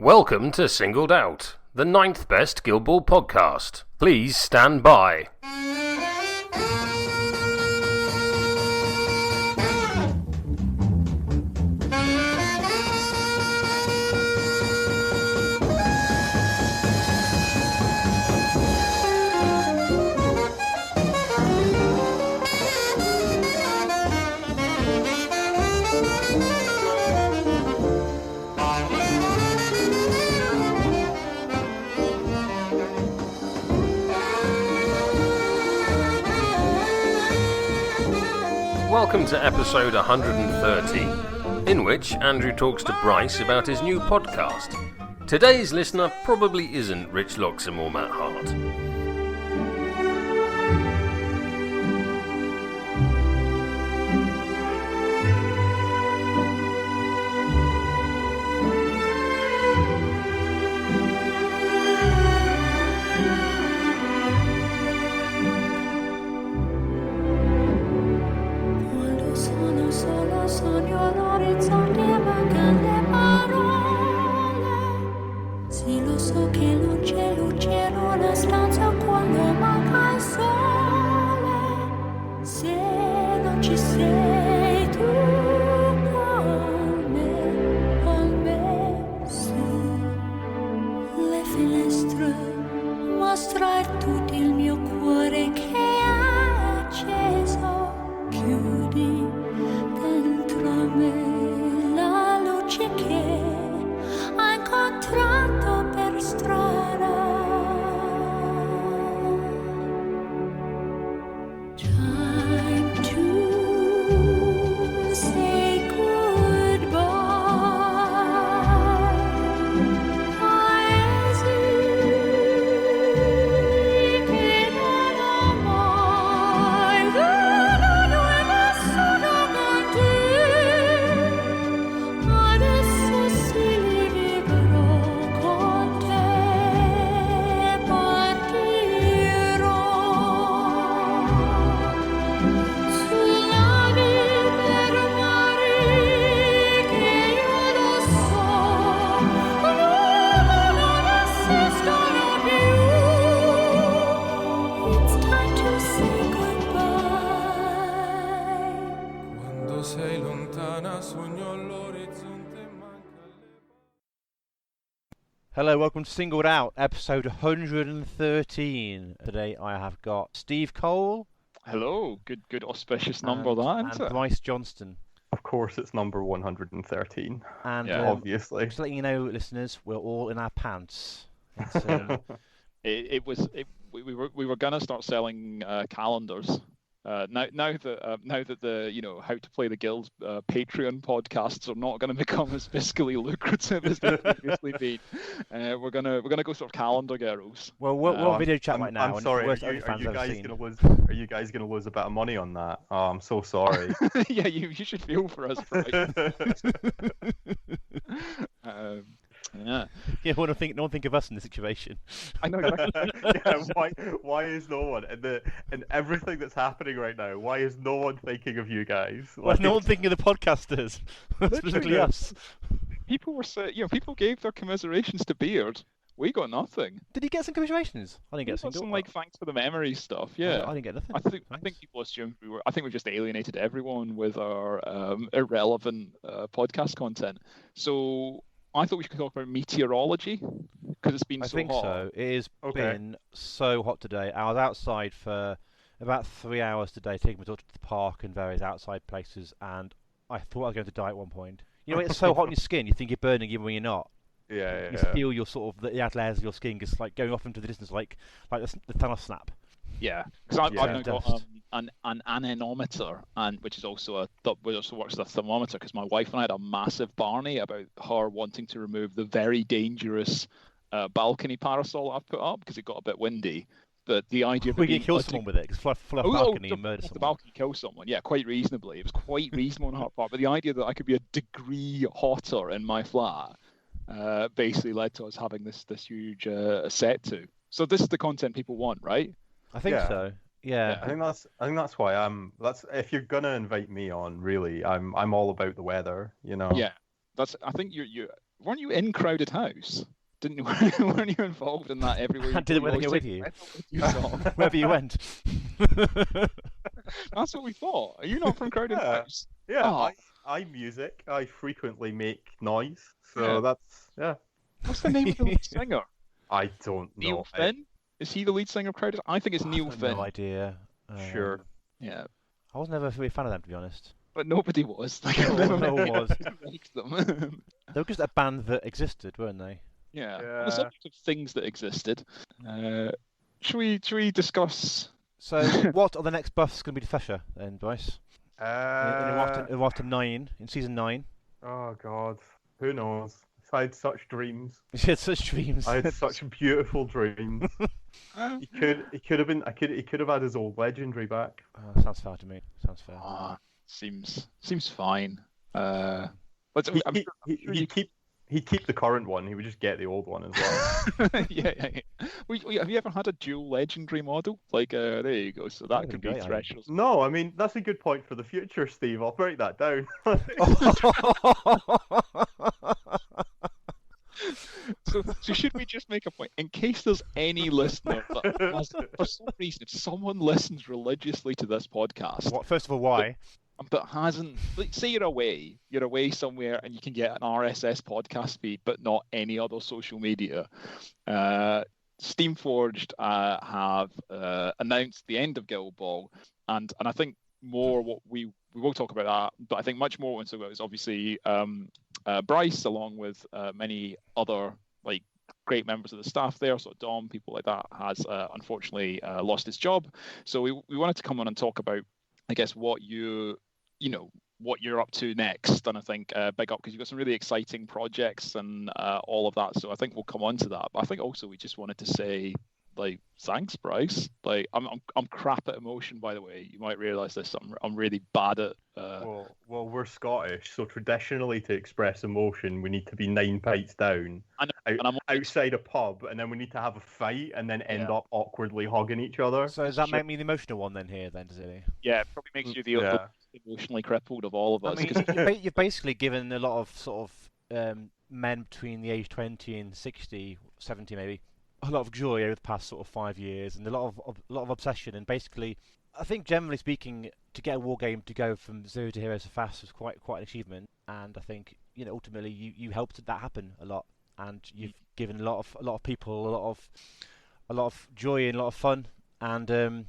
Welcome to Singled Out, the 9th best Guild Ball podcast. Please stand by. Welcome to episode 130, in which Andrew talks to Bryce about his new podcast. Today's listener probably isn't Rich Loxham or Matt Hart. Hello, welcome to Singled Out, episode 113. Today I have got Steve Cole. Hello, good auspicious number that, isn't and it? Bryce Johnston. Of course, it's number 113. And Yeah. Obviously. just letting you know, listeners, we're all in our pants. We were gonna start selling calendars. Now that the how to play the guild Patreon podcasts are not going to become as fiscally lucrative as they've previously been, we're gonna go sort of calendar girls. Well, we're on video chat right now. I'm and sorry. it's the worst Are you OnlyFans I've guys seen. Are you guys gonna lose a bit of money on that? Oh, I'm so sorry. Yeah, you should feel for us, Bryce. Yeah. Yeah, no one think of us in this situation. I know. Exactly. Yeah, why is no one in everything that's happening right now? Why is no one thinking of you guys? Well, no one thinking of the podcasters, specifically us. People were people gave their commiserations to Beard. We got nothing. Did he get some commiserations? I didn't get Some single. thanks for the memory stuff. Yeah, I didn't get nothing. I think people assumed I think we just alienated everyone with our irrelevant podcast content. So I thought we could talk about meteorology because it's been so hot. I think so. It has been so hot today. I was outside for about 3 hours today, taking my daughter to the park and various outside places, and I thought I was going to die at one point. You know, it's so hot on your skin, you think you're burning even when you're not. Yeah. You feel your sort of the outer layers of your skin just like going off into the distance, like the Thanos snap. Yeah, because I've now got an anemometer, which is also which also works as a thermometer. Because my wife and I had a massive barney about her wanting to remove the very dangerous balcony parasol I've put up because it got a bit windy. But the idea of we can kill someone with it, because fly off balcony and murder someone. The balcony kill someone, yeah, quite reasonably. It was quite reasonable on her part. But the idea that I could be a degree hotter in my flat basically led to us having this huge set to. So this is the content people want, right? I think so. Yeah. I think that's why that's if you're gonna invite me on, really, I'm all about the weather, you know. Yeah. I think weren't you in Crowded House? Weren't you involved in that everywhere? I did it when I go with you. Wherever you went. That's what we thought. Are you not from Crowded House? Yeah, Oh. I music. I frequently make noise. So that's What's the name of the lead singer? I don't know. Neil Finn? Is he the lead singer of Crowded? I think it's Neil Finn. No idea. Sure. Yeah. I was never really a fan of them, to be honest. But nobody was. Like, No one was. Liked them. They were just a band that existed, weren't they? Yeah. On the subject of things that existed, should we discuss? So, what are the next buffs going to be to Fisher then, Bryce? In after 9, in season 9. Oh God, who knows? I had such dreams. You had such dreams. I had such beautiful dreams. He could have had his old legendary back. Sounds fair to me. Sounds fair. Seems fine. But He'd keep the current one. He would just get the old one as well. yeah. Have you ever had a dual legendary model? Like, there you go. So that could be great, Threshold. No, I mean that's a good point for the future, Steve. I'll write that down. So should we just make a point in case there's any listener that has, for some reason, if someone listens religiously to this podcast, First of all, why? but hasn't, like, say you're away somewhere and you can get an RSS podcast feed but not any other social media. Steamforged have announced the end of Guild Ball, and I think more what we will talk about that, but I think much more what we'll talk about is obviously Bryce, along with many other like great members of the staff there, so Dom, people like that, has unfortunately lost his job. So we wanted to come on and talk about, I guess, what what you're up to next, and I think big up because you've got some really exciting projects and all of that. So I think we'll come on to that. But I think also we just wanted to say, like, thanks, Bryce. Like, I'm crap at emotion, by the way. You might realise this. I'm really bad at. Well, we're Scottish, so traditionally to express emotion, we need to be 9 pints down, outside a pub, and then we need to have a fight, and then end up awkwardly hugging each other. So does that make me the emotional one then here, then, does it? Yeah, it probably makes you the emotionally crippled of all of us. I mean, you've basically given a lot of sort of men between the age 20 and 60, 70 maybe, a lot of joy over the past sort of 5 years, and a lot of obsession, and basically, I think generally speaking, to get a war game to go from 0 to hero so fast was quite an achievement, and I think ultimately you helped that happen a lot, and you've given a lot of people a lot of joy and a lot of fun, and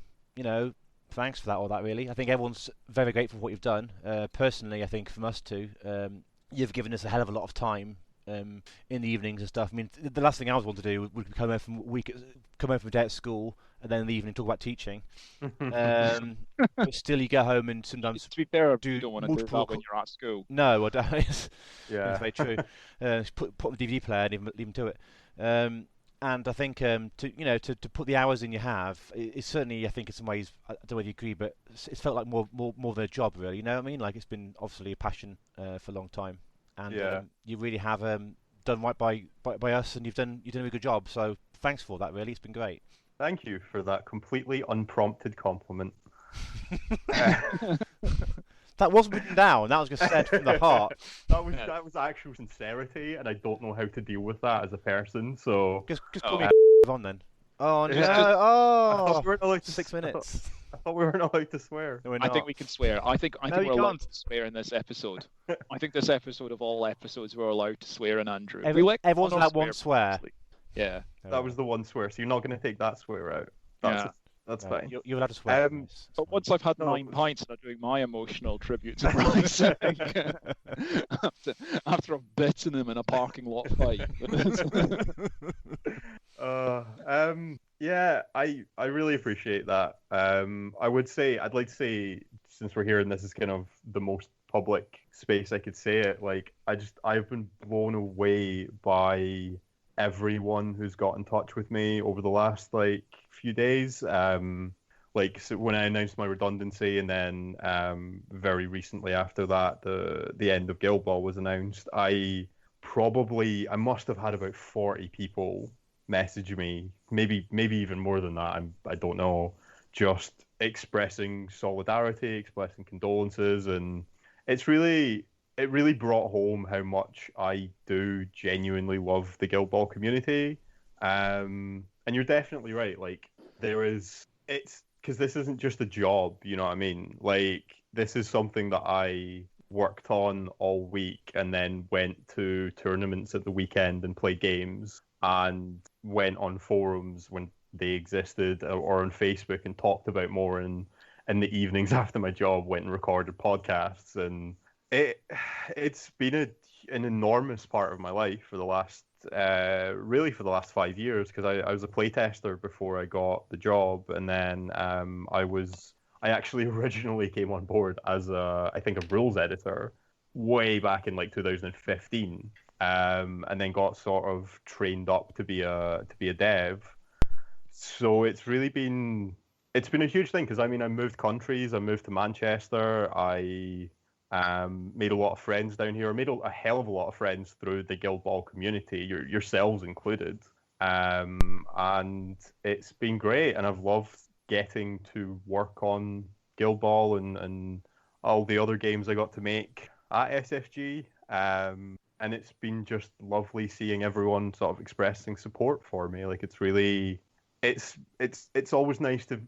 thanks for that, all that really. I think everyone's very grateful for what you've done. Personally, I think from us too, you've given us a hell of a lot of time in the evenings and stuff. I mean, the last thing I was want to do would come home from a day at school, and then in the evening talk about teaching. But still, you go home and sometimes. To be fair, you don't want to do that when you're at school. No, I don't. Yeah, that's very true. Put on the DVD player and leave them to it. And I think to put the hours in you have, it's certainly, I think in some ways, I don't know whether you agree, but it's felt like more than a job, really. You know what I mean? Like, it's been obviously a passion for a long time, and you really have done right by us, and you've done a really good job. So thanks for that. Really, it's been great. Thank you for that completely unprompted compliment. That wasn't written down. That was just said from the heart. That was actual sincerity, and I don't know how to deal with that as a person. So just call me on then. Oh no! I thought we weren't allowed to 6 minutes. I thought we weren't allowed to swear. No, I think we can swear. I think we're allowed to swear in this episode. I think this episode of all episodes we're allowed to swear in, Andrew. Everyone's allowed one swear. Yeah. That was the one swear, so you're not going to take that swear out. That's fine. You're allowed to swear. But once I've had 9 pints and I'm doing my emotional tribute to Bryce, after I've bitten him in a parking lot fight. Yeah, I really appreciate that. I'd like to say, since we're here and this is kind of the most public space I could say it, like, I've been blown away by everyone who's got in touch with me over the last few days. So when I announced my redundancy, and then very recently after that, the end of Guild Ball was announced, I must have had about 40 people message me, maybe even more than that. I don't know, just expressing solidarity, expressing condolences, and it's really it really brought home how much I do genuinely love the Guild Ball community. And you're definitely right. Like it's because this isn't just a job. You know what I mean? Like this is something that I worked on all week and then went to tournaments at the weekend and played games and went on forums when they existed or on Facebook and talked about more, and in the evenings after my job went and recorded podcasts, and it's been an enormous part of my life for the last really for the last 5 years, because I was a playtester before I got the job, and then I actually originally came on board as I think a rules editor way back in like 2015, and then got sort of trained up to be a dev. So it's been a huge thing, because I mean I moved countries. I moved to Manchester. I made a lot of friends down here. I made a hell of a lot of friends through the Guild Ball community, yourselves included. And it's been great, and I've loved getting to work on Guild Ball and all the other games I got to make at SFG. And it's been just lovely seeing everyone sort of expressing support for me. Like it's always nice to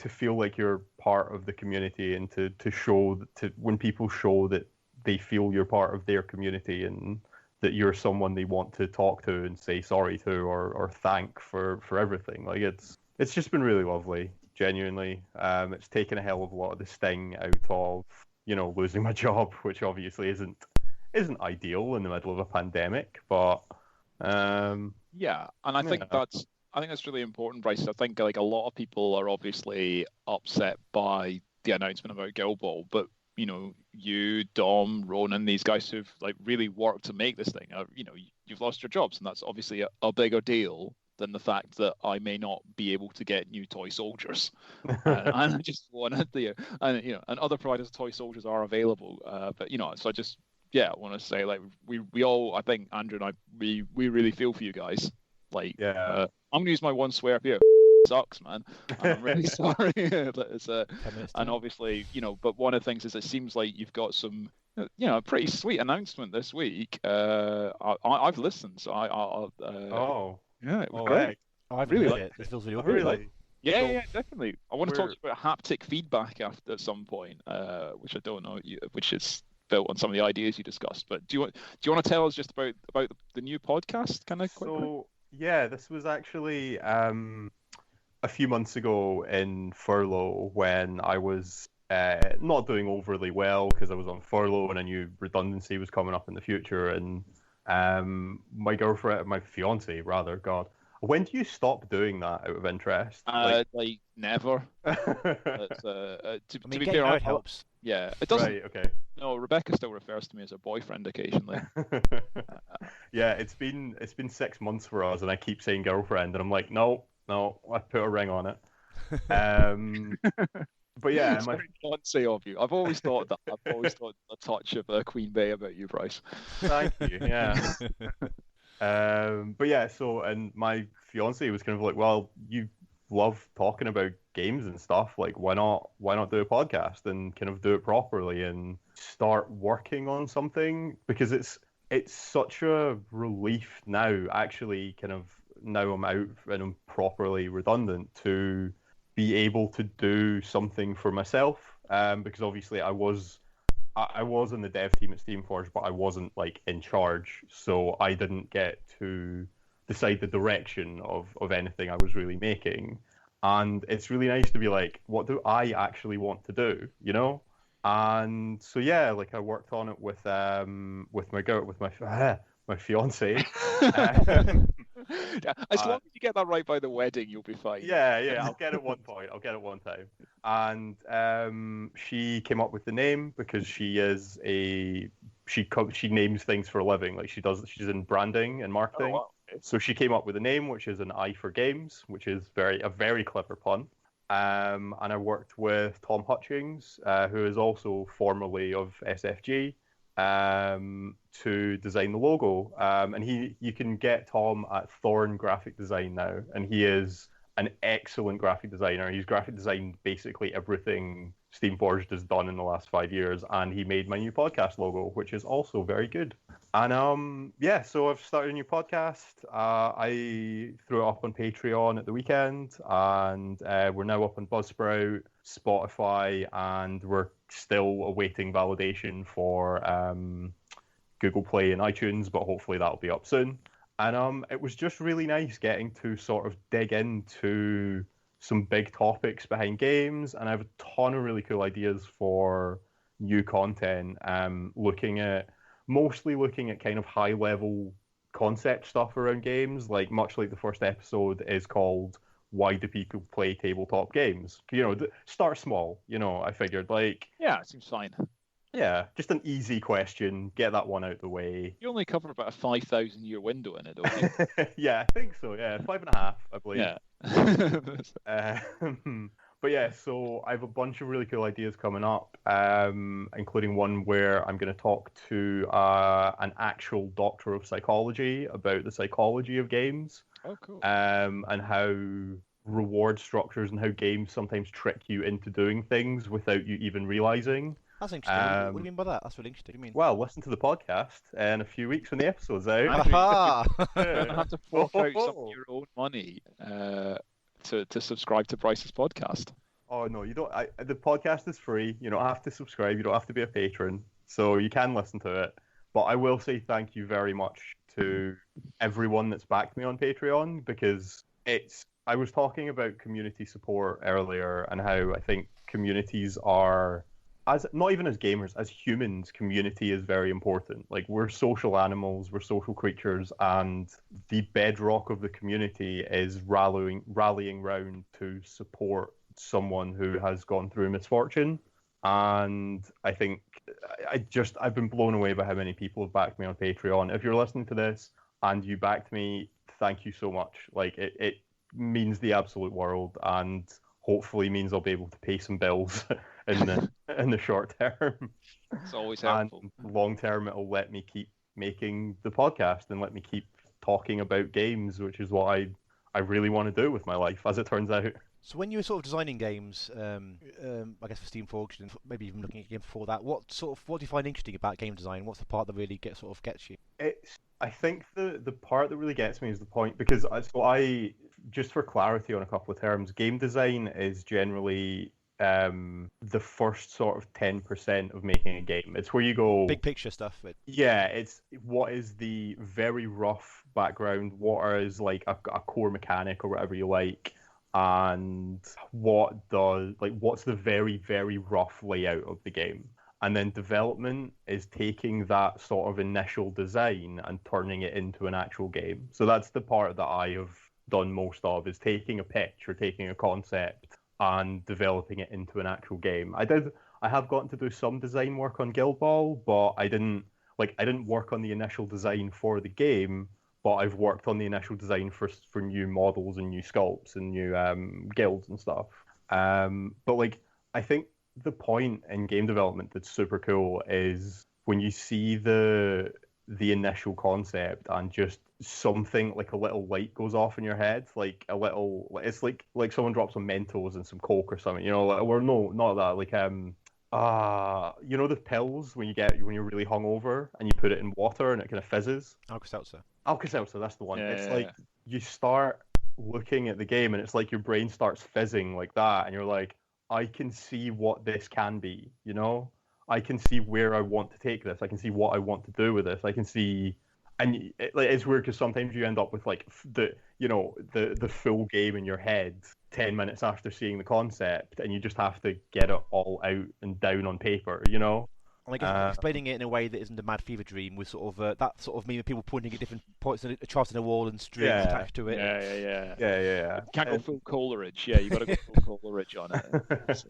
feel like you're part of the community, and to show to when people show that they feel you're part of their community and that you're someone they want to talk to and say sorry to or thank for everything. Like it's just been really lovely, genuinely. It's taken a hell of a lot of the sting out of, losing my job, which obviously isn't ideal in the middle of a pandemic, but yeah, and I think that's really important, Bryce. I think like a lot of people are obviously upset by the announcement about Guild Ball, but you, Dom, Ronan, these guys who've like really worked to make this thing, you've lost your jobs, and that's obviously a bigger deal than the fact that I may not be able to get new toy soldiers. And I just wanted and other providers of toy soldiers are available, but so I just I want to say like we all, I think Andrew and I, we really feel for you guys. Like I'm gonna use my one swear here. Sucks, man. And I'm really sorry. But it's and obviously, but one of the things is it seems like you've got some, a pretty sweet announcement this week. I've listened, so it was great. I've really liked it. This feels really awkward. Really? Yeah, definitely. I want to talk to you about haptic feedback at some point, which I don't know, which is built on some of the ideas you discussed. But do you want to tell us just about the new podcast, kind of quickly? So yeah, this was actually a few months ago in furlough, when I was not doing overly well because I was on furlough and I knew redundancy was coming up in the future. And my fiance rather, God, when do you stop doing that out of interest? Like never. To be fair, it helps. Yeah, it doesn't. Right, okay. No, Rebecca still refers to me as her boyfriend occasionally. Yeah, it's been 6 months for us, and I keep saying girlfriend, and I'm like, no, I put a ring on it. But yeah, it's very fancy of you. I've always thought that. I've always thought a touch of Queen Bey about you, Bryce. Thank you. Yeah. But yeah, so, and my fiance was kind of like, well, you love talking about games and stuff, like why not do a podcast and kind of do it properly and start working on something, because it's such a relief now, actually, kind of now I'm out and I'm properly redundant, to be able to do something for myself, because obviously I was in the dev team at Steamforged, but I wasn't like in charge, so I didn't get to decide the direction of anything I was really making. And it's really nice to be like, what do I actually want to do, And so yeah, like I worked on it with my fiance. As long as you get that right by the wedding, you'll be fine. Yeah, I'll get it one point. I'll get it one time. And she came up with the name because she names things for a living. Like she's in branding and marketing. Oh, wow. So she came up with a name, which is an I for Games, which is a very clever pun. And I worked with Tom Hutchings, who is also formerly of SFG, to design the logo. And you can get Tom at Thorn Graphic Design now, and he is an excellent graphic designer. He's graphic designed basically everything Steamforged has done in the last 5 years, and he made my new podcast logo, which is also very good. And yeah, so I've started a new podcast. I threw it up on Patreon at the weekend, and we're now up on Buzzsprout, Spotify, and we're still awaiting validation for Google Play and iTunes, but hopefully that'll be up soon. And it was just really nice getting to sort of dig into some big topics behind games, and I have a ton of really cool ideas for new content. Mostly looking at kind of high level concept stuff around games, like much like the first episode is called "Why Do People Play Tabletop Games?" Start small. I figured Yeah, it seems fine. Yeah, just an easy question. Get that one out the way. You only cover about a 5,000-year window in it, don't you? Yeah, I think so. Yeah, 5.5, I believe. Yeah. But yeah, so I have a bunch of really cool ideas coming up, including one where I'm going to talk to an actual doctor of psychology about the psychology of games. Oh, cool. And how reward structures and how games sometimes trick you into doing things without you even realizing. That's interesting. What do you mean by that? That's really interesting. What do you mean? Well, listen to the podcast in a few weeks when the episode's out. Aha! You're going to have to fork out some of your own money to subscribe to Bryce's podcast. Oh, no, you don't. The podcast is free. You don't have to subscribe. You don't have to be a patron. So you can listen to it. But I will say thank you very much to everyone that's backed me on Patreon, because I was talking about community support earlier and how I think communities are, not even as gamers, as humans, community is very important. Like, we're social animals, we're social creatures, and the bedrock of the community is rallying round to support someone who has gone through misfortune. And I think I've been blown away by how many people have backed me on Patreon. If you're listening to this and you backed me, thank you so much. Like, it means the absolute world, and hopefully means I'll be able to pay some bills in the short term. It's always helpful. And long term, it'll let me keep making the podcast and let me keep talking about games, which is what I really want to do with my life, as it turns out. So when you were sort of designing games, I guess for Steamforged and maybe even looking at games before that, what do you find interesting about game design? What's the part that really gets you? I think the part that really gets me is the point, because I just for clarity on a couple of terms, game design is generally the first sort of 10% of making a game. It's where you go big picture stuff. Yeah, it's what is the very rough background, what is like a core mechanic or whatever you like, and what's the very, very rough layout of the game. And then development is taking that sort of initial design and turning it into an actual game. So that's the part that I have done most of, is taking a pitch or taking a concept and developing it into an actual game. I have gotten to do some design work on Guild Ball, but I didn't work on the initial design for the game, but I've worked on the initial design for new models and new sculpts and new guilds and stuff. But like, I think the point in game development that's super cool is when you see the initial concept and just something like a little light goes off in your head, like a little, it's like someone drops some Mentos and some Coke or something, or no, not that, like the pills when you're really hungover and you put it in water and it kind of fizzes. Alka-Seltzer, that's the one. Yeah, it's like you start looking at the game and it's like your brain starts fizzing like that, and you're like, I can see what this can be, I can see where I want to take this. I can see what I want to do with this. I can see, and it's weird because sometimes you end up with like the full game in your head 10 minutes after seeing the concept, and you just have to get it all out and down on paper, I guess explaining it in a way that isn't a mad fever dream with sort of that sort of meme of people pointing at different points in a chart in a wall and strings attached to it. Yeah. Can't go full Coleridge. Yeah, you got to go full Coleridge on it.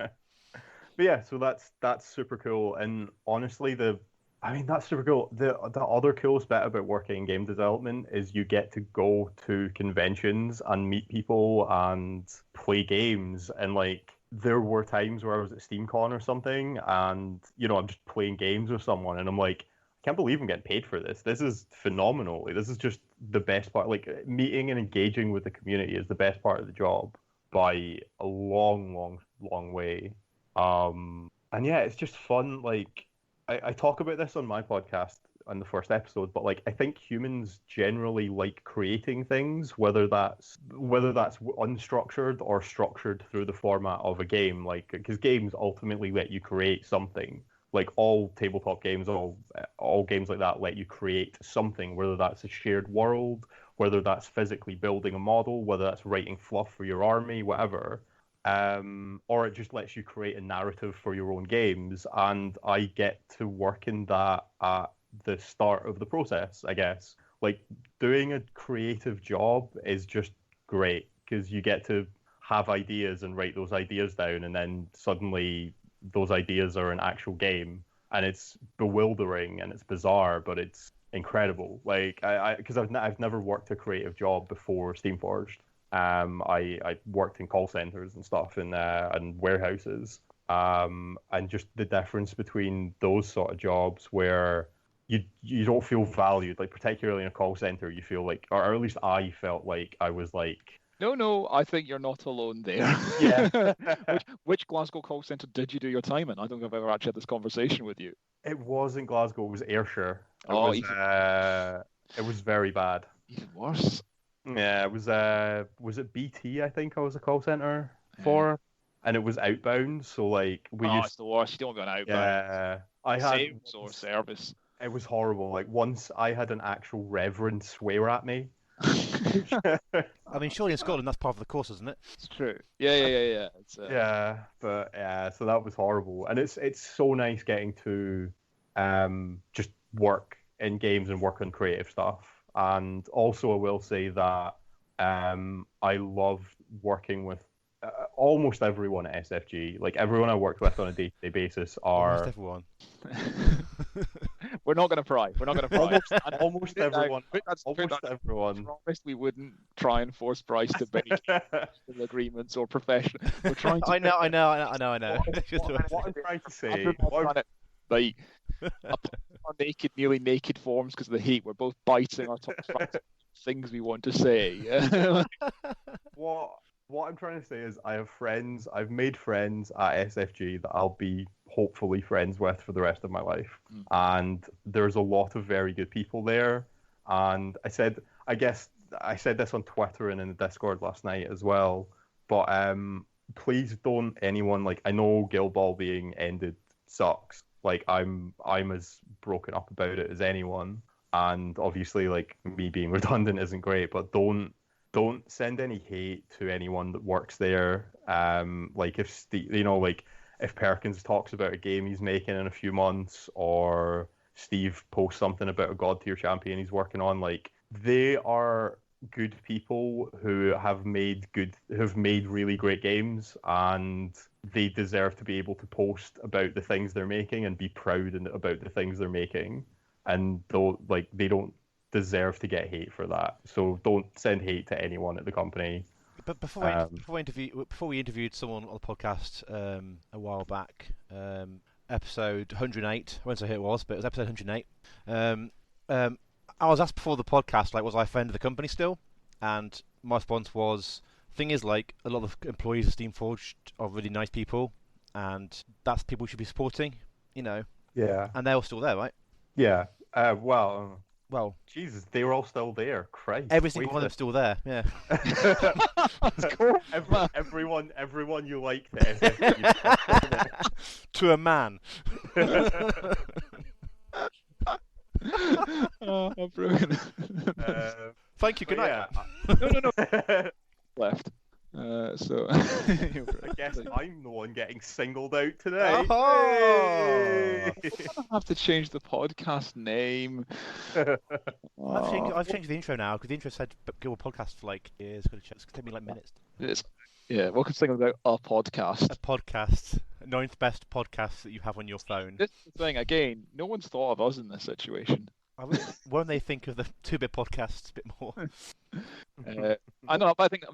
But yeah, so that's super cool, and honestly, that's super cool. The other coolest bit about working in game development is you get to go to conventions and meet people and play games, and like, there were times where I was at SteamCon or something, and I'm just playing games with someone, and I'm like, I can't believe I'm getting paid for this. This is phenomenal. This is just the best part. Like meeting and engaging with the community is the best part of the job by a long, long, long way. And yeah, it's just fun. Like I talk about this on my podcast on the first episode, but like I think humans generally like creating things, whether that's unstructured or structured through the format of a game. Like because games ultimately let you create something. Like all tabletop games, all games like that let you create something, whether that's a shared world, whether that's physically building a model, whether that's writing fluff for your army, whatever. Or it just lets you create a narrative for your own games, and I get to work in that at the start of the process, I guess. Like doing a creative job is just great because you get to have ideas and write those ideas down, and then suddenly those ideas are an actual game, and it's bewildering and it's bizarre, but it's incredible. Like because I've never worked a creative job before Steamforged. I worked in call centers and stuff and warehouses. And just the difference between those sort of jobs where you don't feel valued, like particularly in a call center, you feel like, or at least I felt like I was like. No, I think you're not alone there. Yeah. which Glasgow call centre did you do your time in? I don't think I've ever actually had this conversation with you. It wasn't Glasgow, it was Ayrshire. It was very bad. Even worse. Yeah, it was it BT, I think I was a call centre for, and it was outbound, so like it's the worst. You don't want to go outbound. Yeah, Sales or service. It was horrible. Like once I had an actual reverend swear at me. I mean, surely in Scotland that's part of the course, isn't it? It's true. Yeah. So that was horrible, and it's so nice getting to just work in games and work on creative stuff. And also, I will say that I loved working with almost everyone at SFG. Like everyone I worked with on a day-to-day basis are almost everyone. We're not going to pry. Almost everyone. Almost everyone. I promised we wouldn't try and force Bryce to make agreements or professional. We're trying to. I know. What I'm trying to say. Like, our nearly naked forms because of the heat. We're both biting our tongues. Things we want to say. What I'm trying to say is I've made friends at SFG that I'll be hopefully friends with for the rest of my life. And there's a lot of very good people there. And I guess I said this on Twitter and in the Discord last night as well, but please don't anyone, like, I know Guild Ball being ended sucks. Like I'm as broken up about it as anyone. And obviously like me being redundant isn't great, but don't send any hate to anyone that works there. Like if if Perkins talks about a game he's making in a few months, or Steve posts something about a God tier champion he's working on, like they are good people who have made really great games, and they deserve to be able to post about the things they're making and be proud about the things they're making. And they don't deserve to get hate for that. So don't send hate to anyone at the company. But before we interviewed someone on the podcast a while back, episode 108, I won't say who it was, but it was episode 108. I was asked before the podcast, like, was I a friend of the company still? And my response was, thing is, like, a lot of employees of Steamforged are really nice people, and that's people we should be supporting, you know. Yeah. And they're all still there, right? Yeah. Well, Jesus, they were all still there. Christ. Every single one of them's still there. Yeah. That's cool. Everyone you liked there. To a man. Oh, brilliant. Thank you. Good night. Yeah. No. Left. So I guess I'm the one getting singled out today. Oh! I'm gonna have to change the podcast name. I've changed the intro now because the intro said Guild Podcast for like years. It's gonna take me like minutes. Welcome to single about a podcast. A podcast, 9th best podcast that you have on your phone. This is the thing again. No one's thought of us in this situation. Won't they think of the 2-bit podcasts a bit more? I don't know, but I think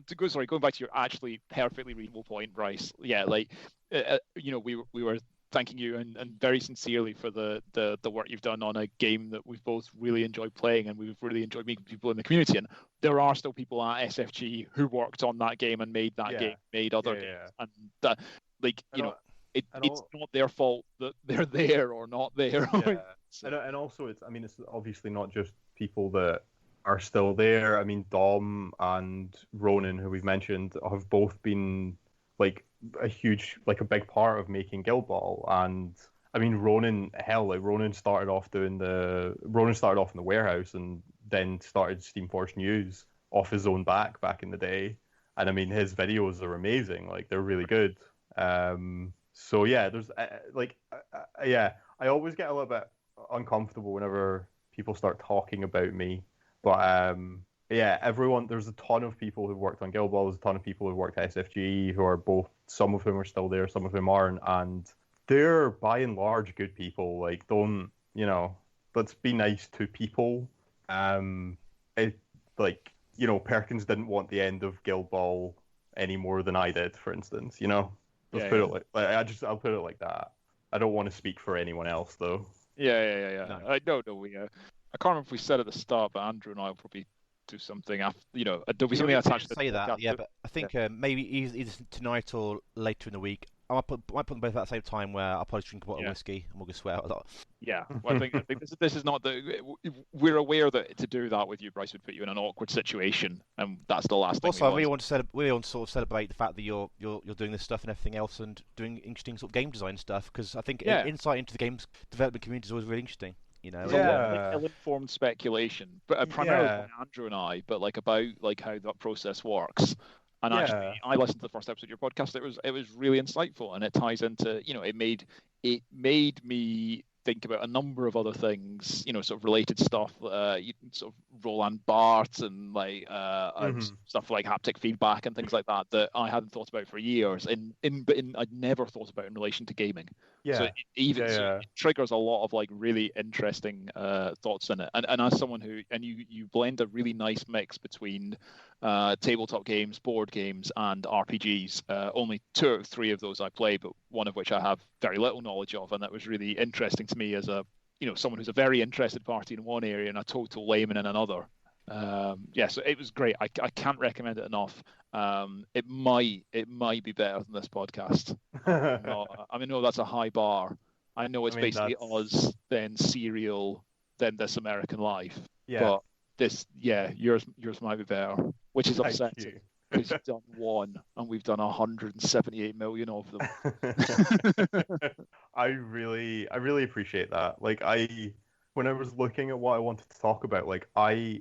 going back to your actually perfectly reasonable point, Bryce. Yeah, like we were thanking you and very sincerely for the work you've done on a game that we've both really enjoyed playing, and we've really enjoyed meeting people in the community. And there are still people at SFG who worked on that game and made that game, made other games, and that, like, you know, it's not their fault that they're there or not there. Yeah. So. And also, it's obviously not just people that are still there. I mean, Dom and Ronan, who we've mentioned, have both been like a big part of making Guild Ball. And I mean, Ronan started off in the warehouse and then started Steamforged News off his own back in the day. And I mean, his videos are amazing. Like, they're really good. So yeah, there's I always get a little bit uncomfortable whenever people start talking about me. But there's a ton of people who've worked on Guild Ball. There's a ton of people who've worked at SFG who are both, some of whom are still there, some of whom aren't, and they're by and large good people. Like, let's be nice to people. Perkins didn't want the end of Guild Ball any more than I did, for instance. I'll put it like that. I don't want to speak for anyone else, though. Yeah. No. I don't know. I can't remember if we said at the start, but Andrew and I will probably do something after. There'll be something attached to say that. Yeah, but I think maybe either tonight or later in the week. I might put them both at the same time, where I'll probably drink a bottle of whiskey and we'll just swear a lot. Yeah, well, I think this is not we're aware that to do that with you, Bryce, would put you in an awkward situation, and that's the last thing. Also, I really want to sort of celebrate the fact that you're doing this stuff and everything else, and doing interesting sort of game design stuff, because I think insight into the games development community is always really interesting. Ill-informed speculation, but primarily from Andrew and I, but about how that process works. And actually, I listened to the first episode of your podcast. It was really insightful, and it ties into, it made me think about a number of other things, sort of related stuff, sort of Roland Barthes and stuff like haptic feedback and things like that I hadn't thought about for years, and I'd never thought about in relation to gaming. Yeah. So it triggers a lot of really interesting thoughts in it. And as someone you blend a really nice mix between tabletop games, board games, and RPGs. Only 2 or 3 of those I play, but one of which I have very little knowledge of, and that was really interesting to me as a someone who's a very interested party in one area and a total layman in another. So it was great. I can't recommend it enough. It might be better than this podcast. No, that's a high bar. I know it's basically us, then Serial, then This American Life. Yeah. But yours might be better, which is upsetting because you've done one and we've done 178 million of them. I really appreciate that. When I was looking at what I wanted to talk about, I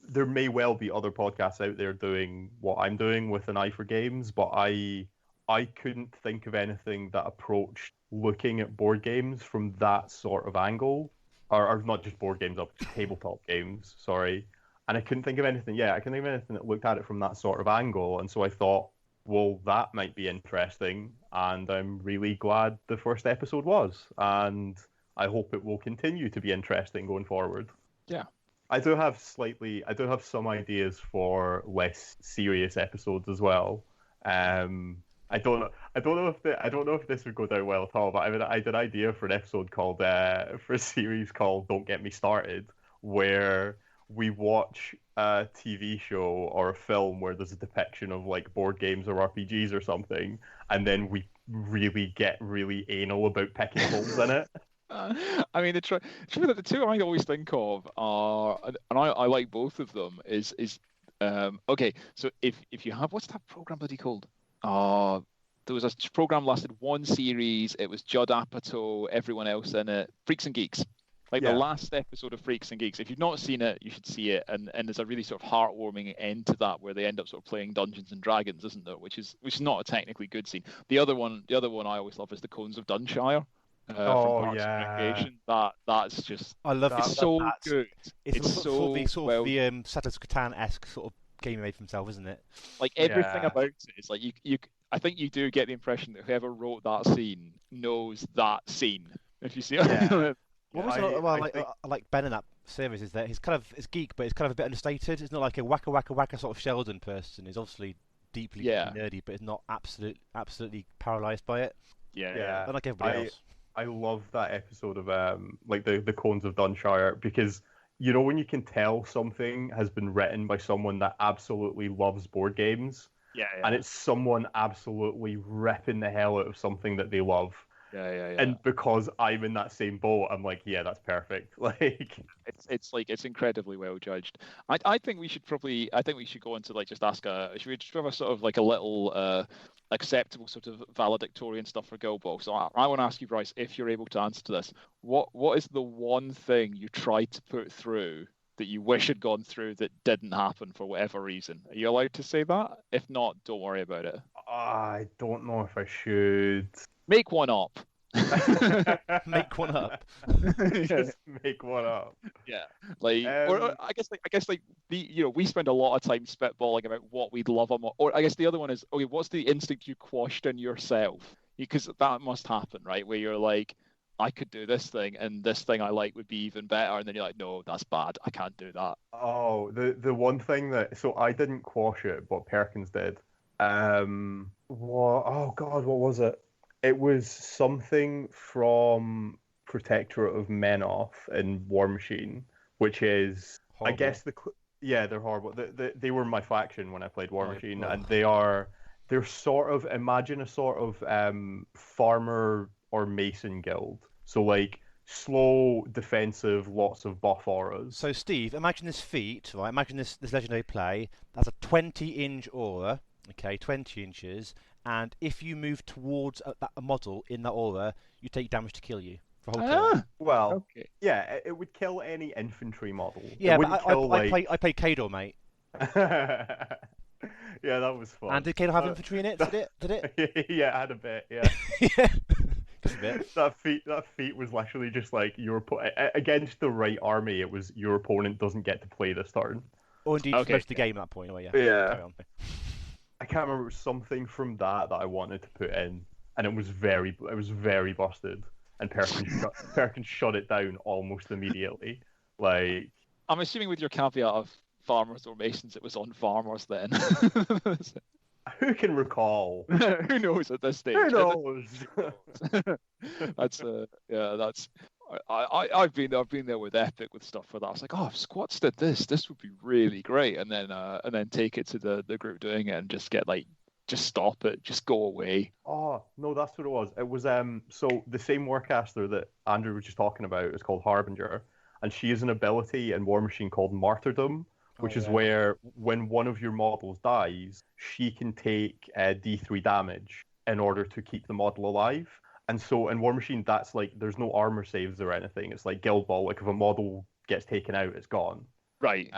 there may well be other podcasts out there doing what I'm doing with an eye for games, but I couldn't think of anything that approached looking at board games from that sort of angle. Or not just board games, tabletop games, sorry. And I couldn't think of anything, that looked at it from that sort of angle. And so I thought, well, that might be interesting. And I'm really glad the first episode was. And I hope it will continue to be interesting going forward. Yeah. I do have some ideas for less serious episodes as well. I don't know if this would go down well at all, but I had an idea for an episode called for a series called Don't Get Me Started, where we watch a TV show or a film where there's a depiction of board games or RPGs or something, and then we really get really anal about picking holes in it. The 2 I always think of are, and I like both of them, is okay. So if you have, what's that program bloody called? There was a program lasted 1 series. It was Judd Apatow, everyone else in it. Freaks and Geeks, the last episode of Freaks and Geeks. If you've not seen it, you should see it. And there's a really sort of heartwarming end to that, where they end up sort of playing Dungeons and Dragons, isn't there? Which is not a technically good scene. The other one I always love is the Cones of Dunshire. From Parks and Recreation. That's just, I love it's so good. It's so the Settlers of Catan-esque sort of game he made for himself, isn't it? Everything about it is you. I think you do get the impression that whoever wrote that scene knows that scene. If you see it. Yeah. I like Ben in that series is that he's geek, but he's kind of a bit understated. It's not like a wacka sort of Sheldon person. He's obviously deeply nerdy, but is not absolutely paralysed by it. Yeah. Unlike everybody else. I love that episode of like the Cones of Dunshire, because you know when you can tell something has been written by someone that absolutely loves board games, and it's someone absolutely ripping the hell out of something that they love. Yeah. And because I'm in that same boat, I'm like, yeah, that's perfect. Like, it's incredibly well judged. I think we should go into like just ask should we just have a sort of like a little acceptable sort of valedictorian stuff for Guild Ball? So I want to ask you, Bryce, if you're able to answer to this, what is the one thing you tried to put through that you wish had gone through that didn't happen for whatever reason? Are you allowed to say that? If not, don't worry about it. I don't know if I should. Make one up. Make one up. Just make one up. Yeah, like, or I guess we spend a lot of time spitballing about what we'd love them, or I guess the other one is, okay, what's the instinct you quashed in yourself? Because that must happen, right? Where you're like, I could do this thing, and this thing I like would be even better, and then you're like, no, that's bad. I can't do that. Oh, the one thing so I didn't quash it, but Perkins did. Oh God, what was it? It was something from Protectorate of Menoth in War Machine, which is, horrible. I guess they're horrible. They were my faction when I played War Machine, and they're sort of, imagine a sort of farmer or mason guild. So like slow, defensive, lots of buff auras. So Steve, imagine this feat, right? Imagine this legendary play. That's a 20-inch aura. Okay, 20 inches. And if you move towards a model in that aura, you take damage to kill you for a whole turn. Well, okay. Yeah, it would kill any infantry model. Yeah, but I played Kador, mate. Yeah, that was fun. And did Kador have infantry in it? Did it? Yeah, it had a bit, yeah. Yeah. Just a bit. That feat was literally just like, against the right army, it was your opponent doesn't get to play this turn. Or indeed, most of the game at that point. Anyway, yeah. I can't remember, it was something from that I wanted to put in, and it was very busted, and Perkins shut it down almost immediately. Like, I'm assuming with your caveat of farmers or masons, it was on farmers then. Who can recall? Who knows at this stage? Who knows? That's I've been there with Epic with stuff for that. I was like, oh, if Squats did this would be really great, and then take it to the group doing it and just get like, just stop it, just go away. Oh no, that's what it was. It was so the same Warcaster that Andrew was just talking about is called Harbinger, and she has an ability in War Machine called Martyrdom, which is where when one of your models dies, she can take D3 damage in order to keep the model alive. And so in War Machine, that's like, there's no armor saves or anything. It's like Guild Ball. Like if a model gets taken out, it's gone. Right.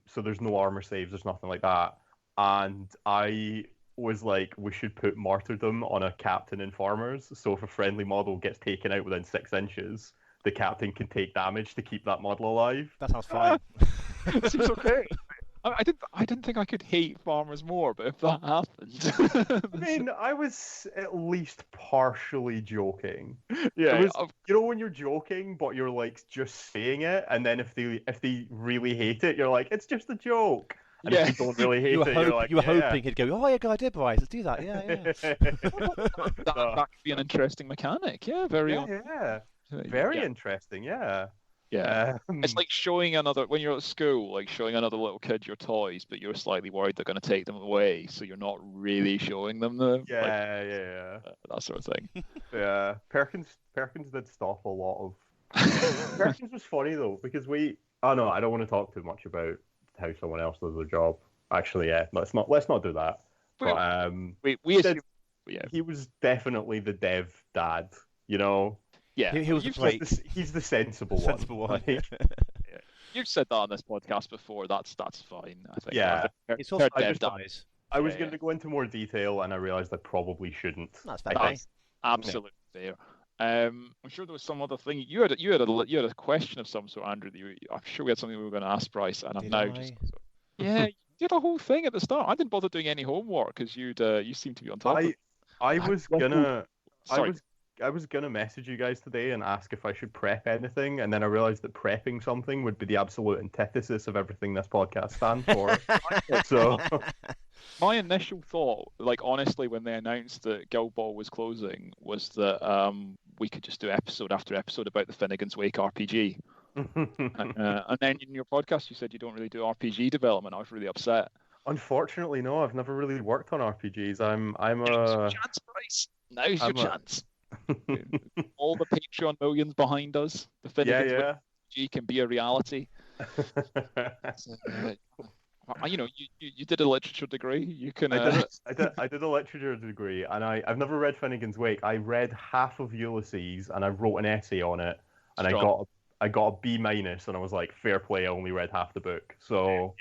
So there's no armor saves. There's nothing like that. And I was like, we should put Martyrdom on a captain in Farmers. So if a friendly model gets taken out within 6 inches, the captain can take damage to keep that model alive. That sounds fine. Seems okay. I didn't think I could hate farmers more, but if that happened, I mean, I was at least partially joking. Yeah, you know when you're joking, but you're like just saying it, and then if they really hate it, you're like, it's just a joke. And if you don't really hate it, you're like, you were hoping he'd go, oh yeah, good idea, Bryce, let's do that. Yeah. that could be an interesting mechanic. Yeah, very interesting. Yeah. Yeah, it's like showing when you're at school, like showing another little kid your toys, but you're slightly worried they're going to take them away, so you're not really showing them them. That sort of thing. Yeah, Perkins did stop a lot of. Perkins was funny though, because I don't want to talk too much about how someone else does their job. Actually, yeah, let's not do that. He was definitely the dev dad, you know. Yeah, he's the sensible one. Yeah. You've said that on this podcast before. That's fine, I think. Yeah, it's also I was going to go into more detail, and I realized I probably shouldn't. That's fair. That's absolutely fair. I'm sure there was some other thing. You had a question of some sort, Andrew. I'm sure we had something we were going to ask Bryce, and yeah, you did a whole thing at the start. I didn't bother doing any homework because you seemed to be on top. I was gonna message you guys today and ask if I should prep anything, and then I realized that prepping something would be the absolute antithesis of everything this podcast stands for. So My initial thought, like honestly, when they announced that Guild Ball was closing, was that we could just do episode after episode about the Finnegan's Wake RPG. And then in your podcast, you said you don't really do RPG development. I was really upset. Unfortunately, no. I've never really worked on RPGs. I'm Now's your a chance, Bryce. Now's I'm your a- chance. All the Patreon millions behind us. The Finnegan's Wake RPG can be a reality. You know, you did a literature degree. You can. I did a literature degree, and I've never read Finnegan's Wake. I read half of Ulysses, and I wrote an essay on it, and I got a B minus, and I was like, fair play. I only read half the book, so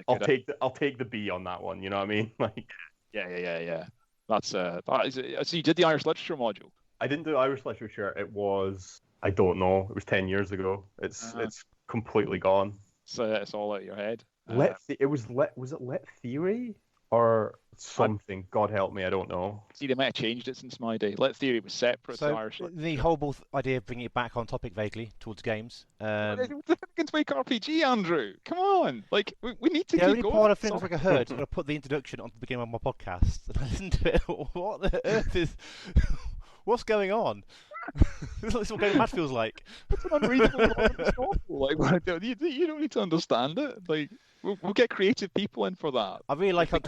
I'll take the B on that one. You know what I mean? Like, yeah. That's so you did the Irish literature module. I didn't do Irish literature. It was, I don't know. It was 10 years ago. It's completely gone. So it's all out of your head. Was it Lit Theory or something? God help me, I don't know. See, they might have changed it since my day. Lit Theory was separate to Irish. The whole idea of bringing it back on topic vaguely towards games. The Finnegan's Wake RPG, Andrew. Come on, like we need to the keep only going. part of Finnegan's Wake I heard, and I put the introduction on the beginning of my podcast, and I listened to it. What the earth is? What's going on? This is what Going Mad feels like. It's an unreadable novel. Like, you don't need to understand it. Like, we'll get creative people in for that. I really like how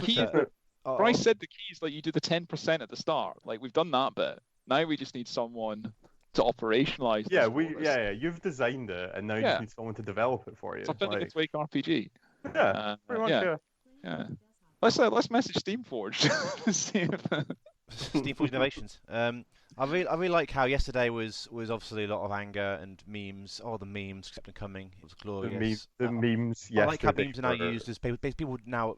Bryce said the key is like you do the 10% at the start. Like, we've done that bit. Now we just need someone to operationalize. Yeah. You've designed it, and now you just need someone to develop it for you. It's a Finnegan's Wake RPG. Yeah, pretty much. Yeah. Let's message Steamforged. See if Steamforged Innovations. I really like how yesterday was obviously a lot of anger and memes. The memes kept on coming. It was glorious. The memes. I like how memes are now used as people now.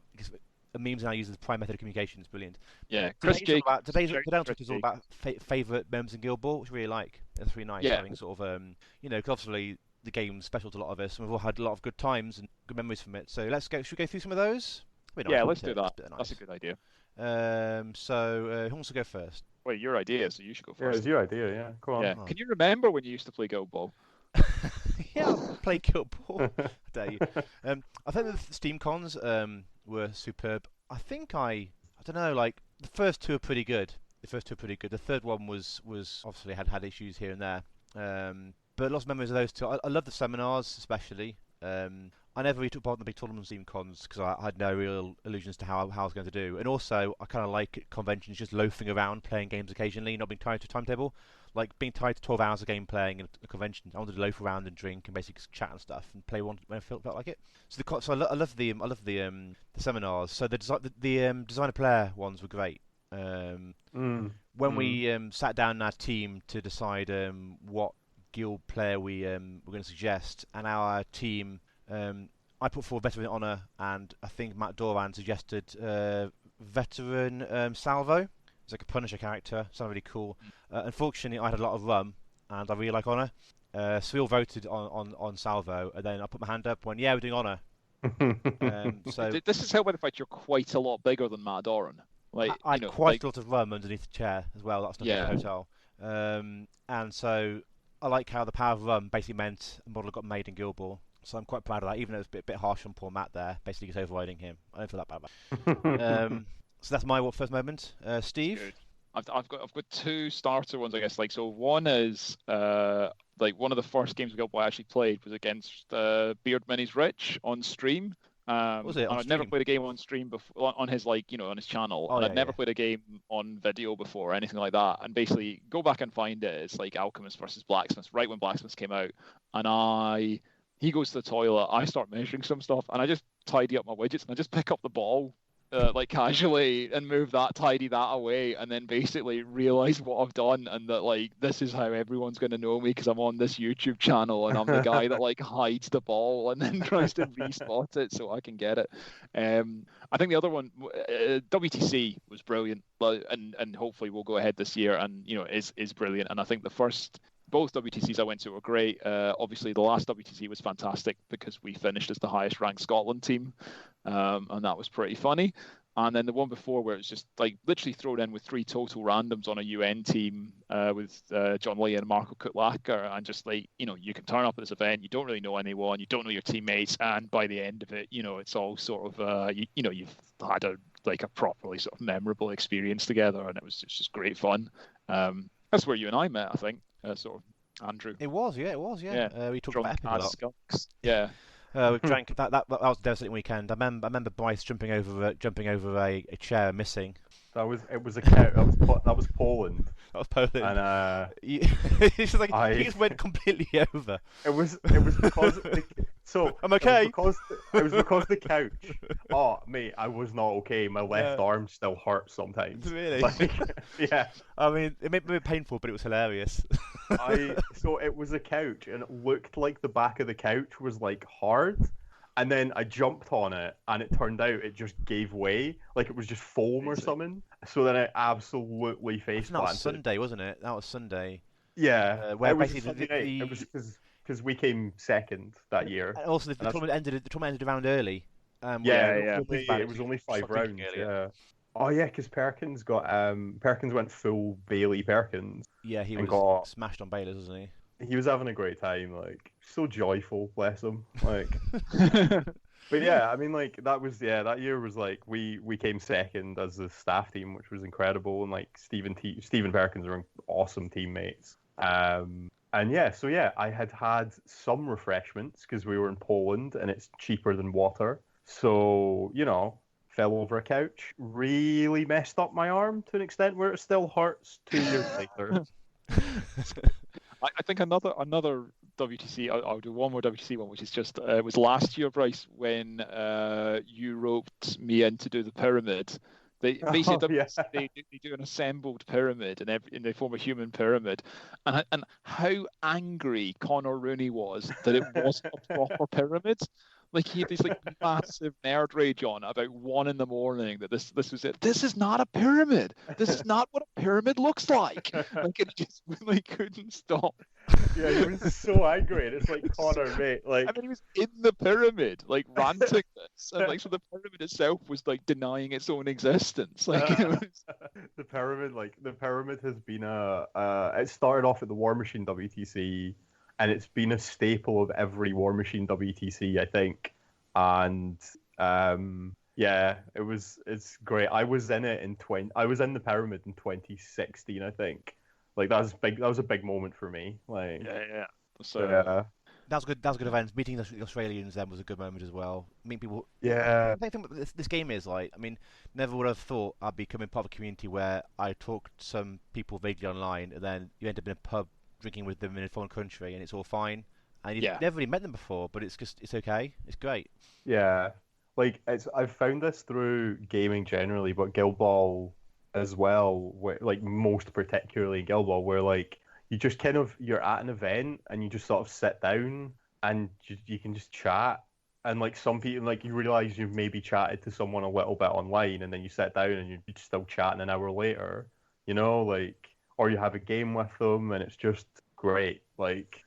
Memes are now used as the prime method of communication. It's brilliant. Yeah, today's is all about favourite members in Guild Ball, which I really like. It's really nice having sort of because obviously the game's special to a lot of us, and we've all had a lot of good times and good memories from it. So should we go through some of those? Let's do that. That's a good idea. So who wants to go first? Well, your idea, so you should go first. Yeah, it's your idea, yeah. Go on. Yeah. Can you remember when you used to play Guild Ball? Yeah, I played Guild Ball. I dare you. I think the Steam cons were superb. I think I don't know, like the first two are pretty good. The third one was obviously had issues here and there. But lots of memories of those two. I love the seminars especially. I never really took part in the big tournament Steam cons because I had no real illusions to how I was going to do. And also, I kind of like conventions just loafing around, playing games occasionally, not being tied to a timetable. Like being tied to 12 hours of game playing in a convention. I wanted to loaf around and drink and basically chat and stuff and play one when I felt like it. So I love the seminars. So the designer player ones were great. When we sat down in our team to decide what guild player we were going to suggest, and our team. I put forward Veteran Honour, and I think Matt Doran suggested Veteran Salvo. It's like a Punisher character, sounded really cool. Unfortunately, I had a lot of rum, and I really like Honour. So we all voted on Salvo, and then I put my hand up and went, yeah, we're doing Honour. So this is how by the fact you're quite a lot bigger than Matt Doran. Like, I had quite a lot of rum underneath the chair as well. That's not in the hotel. And so I like how the power of rum basically meant a model got made in Guild Ball. So I'm quite proud of that, even though it's a bit harsh on poor Matt there, basically just overriding him. I don't feel that bad about it. So that's my first moment. Steve? Good. I've got two starter ones, I guess. Like, so one is like one of the first games I actually played was against Beard Minis Rich on stream. Was it? I'd never played a game on stream before on his on his channel. I'd never played a game on video before or anything like that. And basically, go back and find it. It's like Alchemist versus Blacksmith, right when Blacksmith came out, and he goes to the toilet, I start measuring some stuff, and I just tidy up my widgets, and I just pick up the ball, like casually, and tidy that away, and then basically realize what I've done, and that like this is how everyone's going to know me because I'm on this YouTube channel, and I'm the guy that like hides the ball and then tries to respot it so I can get it. I think the other one, WTC was brilliant, and hopefully we'll go ahead this year, and is brilliant. And I think both WTCs I went to were great. Obviously, the last WTC was fantastic because we finished as the highest ranked Scotland team, and that was pretty funny. And then the one before where it was just like literally thrown in with 3 total randoms on a UN team with John Lee and Marco Kutlacher, and just like, you can turn up at this event, you don't really know anyone, you don't know your teammates, and by the end of it, it's all sort of, you've had a like a properly sort of memorable experience together, and it was just great fun. That's where you and I met, I think, sort of Andrew. It was, yeah. We talked about Drunk Epic a as lot. skunks. Yeah. We drank that was a devastating weekend. I remember Bryce jumping over a chair missing. That was that was Poland. That was Poland. And it's just like he just went completely over. It was because I'm okay. It was because the couch. Oh mate, I was not okay. My left arm still hurts sometimes. Really? Yeah. I mean, it made me painful, but it was hilarious. So it was a couch, and it looked like the back of the couch was like hard. And then I jumped on it, and it turned out it just gave way, like it was just foam or something. So then I absolutely face planted. That was Sunday, wasn't it? That was Sunday. Yeah, where it was basically Sunday night. It was because we came second that year. And also, the tournament ended around early. It was only 5 rounds. Yeah. Oh yeah, because Perkins went full Bailey Perkins. Yeah, he was smashed on Bailey's, wasn't he? He was having a great time, like so joyful, bless him. Like, but yeah, I mean, like that year was like we came second as a staff team, which was incredible, and like Stephen Perkins were awesome teammates. And I had some refreshments because we were in Poland and it's cheaper than water, so fell over a couch, really messed up my arm to an extent where it still hurts 2 years later. I think another WTC. I'll do one more WTC one, which is just it was last year, Bryce, when you roped me in to do the pyramid. They do an assembled pyramid, and they form a human pyramid. And how angry Connor Rooney was that it wasn't a proper pyramid. Like he had this like massive nerd rage on about 1 a.m. that this was it. This is not a pyramid. This is not what a pyramid looks like. Like, and he just really couldn't stop. Yeah, he was so angry. And it's like, Connor, mate, like. I mean, he was in the pyramid, like ranting this, and like so the pyramid itself was like denying its own existence. Like the pyramid has been it started off at the War Machine WTC. And it's been a staple of every War Machine WTC, I think. And it's great. I was in the pyramid in 2016, I think. Like that was a big moment for me. Like So that was good. That was a good event. Meeting the Australians then was a good moment as well. Meeting people. Yeah. I think this game is like. I mean, never would have thought I'd become a part of a community where I talked to some people vaguely online, and then you end up in a pub drinking with them in a foreign country, and it's all fine. And you've never really met them before, but it's okay. It's great. Yeah, like I've found this through gaming generally, but Guild Ball as well. Where, like most particularly Guild Ball, where like you just you're at an event and you just sort of sit down and you can just chat. And like some people, like you realize you've maybe chatted to someone a little bit online, and then you sit down and you're still chatting an hour later. Like. Or you have a game with them, and it's just great. Like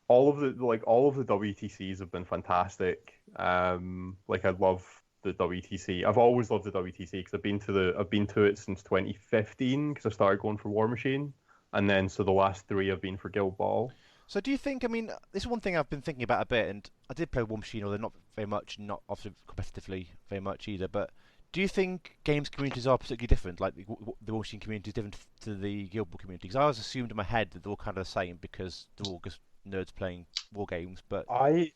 all of the WTCs have been fantastic. Like I love the WTC. I've always loved the WTC because I've been to it since 2015 because I started going for War Machine, and then so the last 3 have been for Guild Ball. So do you think? I mean, this is one thing I've been thinking about a bit, and I did play War Machine, although not very much, not often competitively very much either, but. Do you think games communities are particularly different? Like the War Machine community is different to the Guild Ball community? Because I always assumed in my head that they're all kind of the same because they're all just nerds playing war games. But I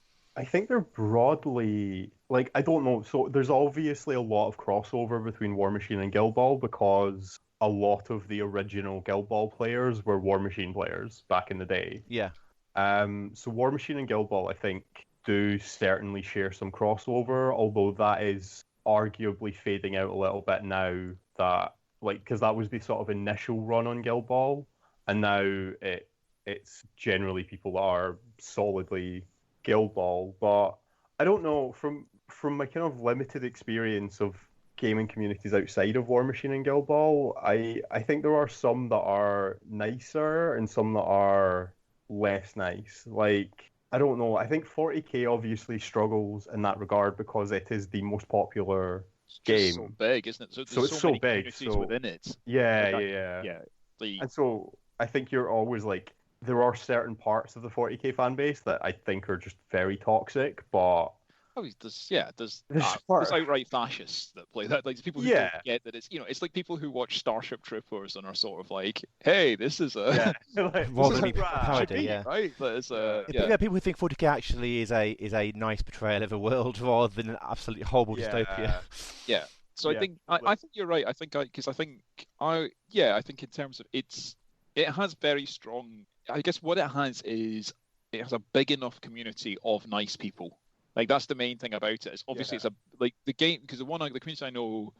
think they're broadly like I don't know. So there's obviously a lot of crossover between War Machine and Guild Ball because a lot of the original Guild Ball players were War Machine players back in the day. Yeah. So War Machine and Guild Ball, I think, do certainly share some crossover, although that is arguably fading out a little bit now that because that was the sort of initial run on Guild Ball, and now it's generally people that are solidly Guild Ball. But I don't know, from my kind of limited experience of gaming communities outside of War Machine and Guild Ball, I think there are some that are nicer and some that are less nice. Like I don't know. I think 40k obviously struggles in that regard because it is the most popular game. It's so big, isn't it? So it's so many big. communities within it. Yeah. And so I think you're always like, there are certain parts of the 40k fan base that I think are just very toxic, but There's outright fascists that play that. Like people who don't get that it's like people who watch Starship Troopers and are sort of like, hey, this is a like, parody, yeah. Right? But it's people who think 40k actually is a nice portrayal of a world rather than an absolutely horrible dystopia. Yeah. So I think you're right. I think in terms of it has very strong. I guess what it has is it has a big enough community of nice people. Like that's the main thing about it. It's obviously it's the game, because the community I know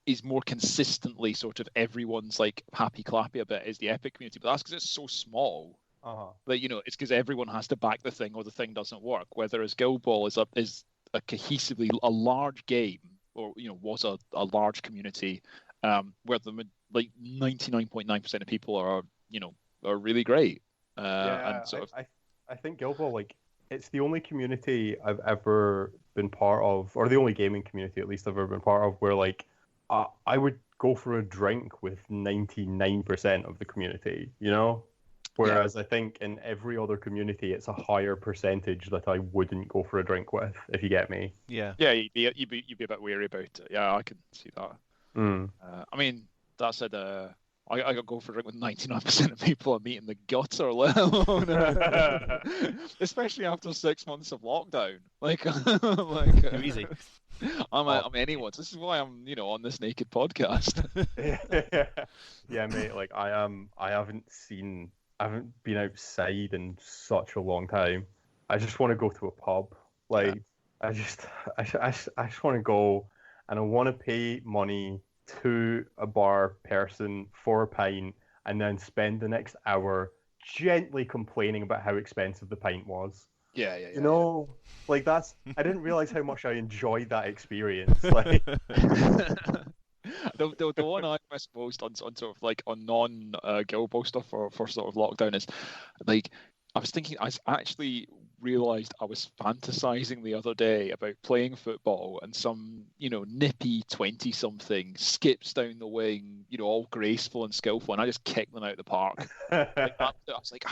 is more consistently sort of everyone's like happy clappy a bit is the Epic community, but that's because it's so small. Like it's because everyone has to back the thing or the thing doesn't work. Whereas Guild Ball is a cohesively a large game, or was a large community, where the 99.9% of people are really great. And sort of... I think Guild Ball, like, it's the only community I've ever been part of, or the only gaming community at least I've ever been part of, where like I would go for a drink with 99% of the community, Whereas I think in every other community, it's a higher percentage that I wouldn't go for a drink with, if you get me. Yeah. Yeah, you'd be a bit wary about it. Yeah, I can see that. I mean, that said, I got go for a drink with 99% of people I meet in the gutter, let alone, especially after 6 months of lockdown. Like too easy. I'm anyone's. This is why I'm, on this naked podcast. Yeah, mate. Like I haven't been outside in such a long time. I just want to go to a pub. Like I just want to go, and I want to pay money to a bar person for a pint, and then spend the next hour gently complaining about how expensive the pint was. Yeah. Like that's. I didn't realize how much I enjoyed that experience. Like. The one I suppose on sort of like on non Guild Ball stuff for sort of lockdown is like I was thinking I actually realised I was fantasizing the other day about playing football, and some nippy 20-something skips down the wing, all graceful and skillful, and I just kick them out of the park. I was like,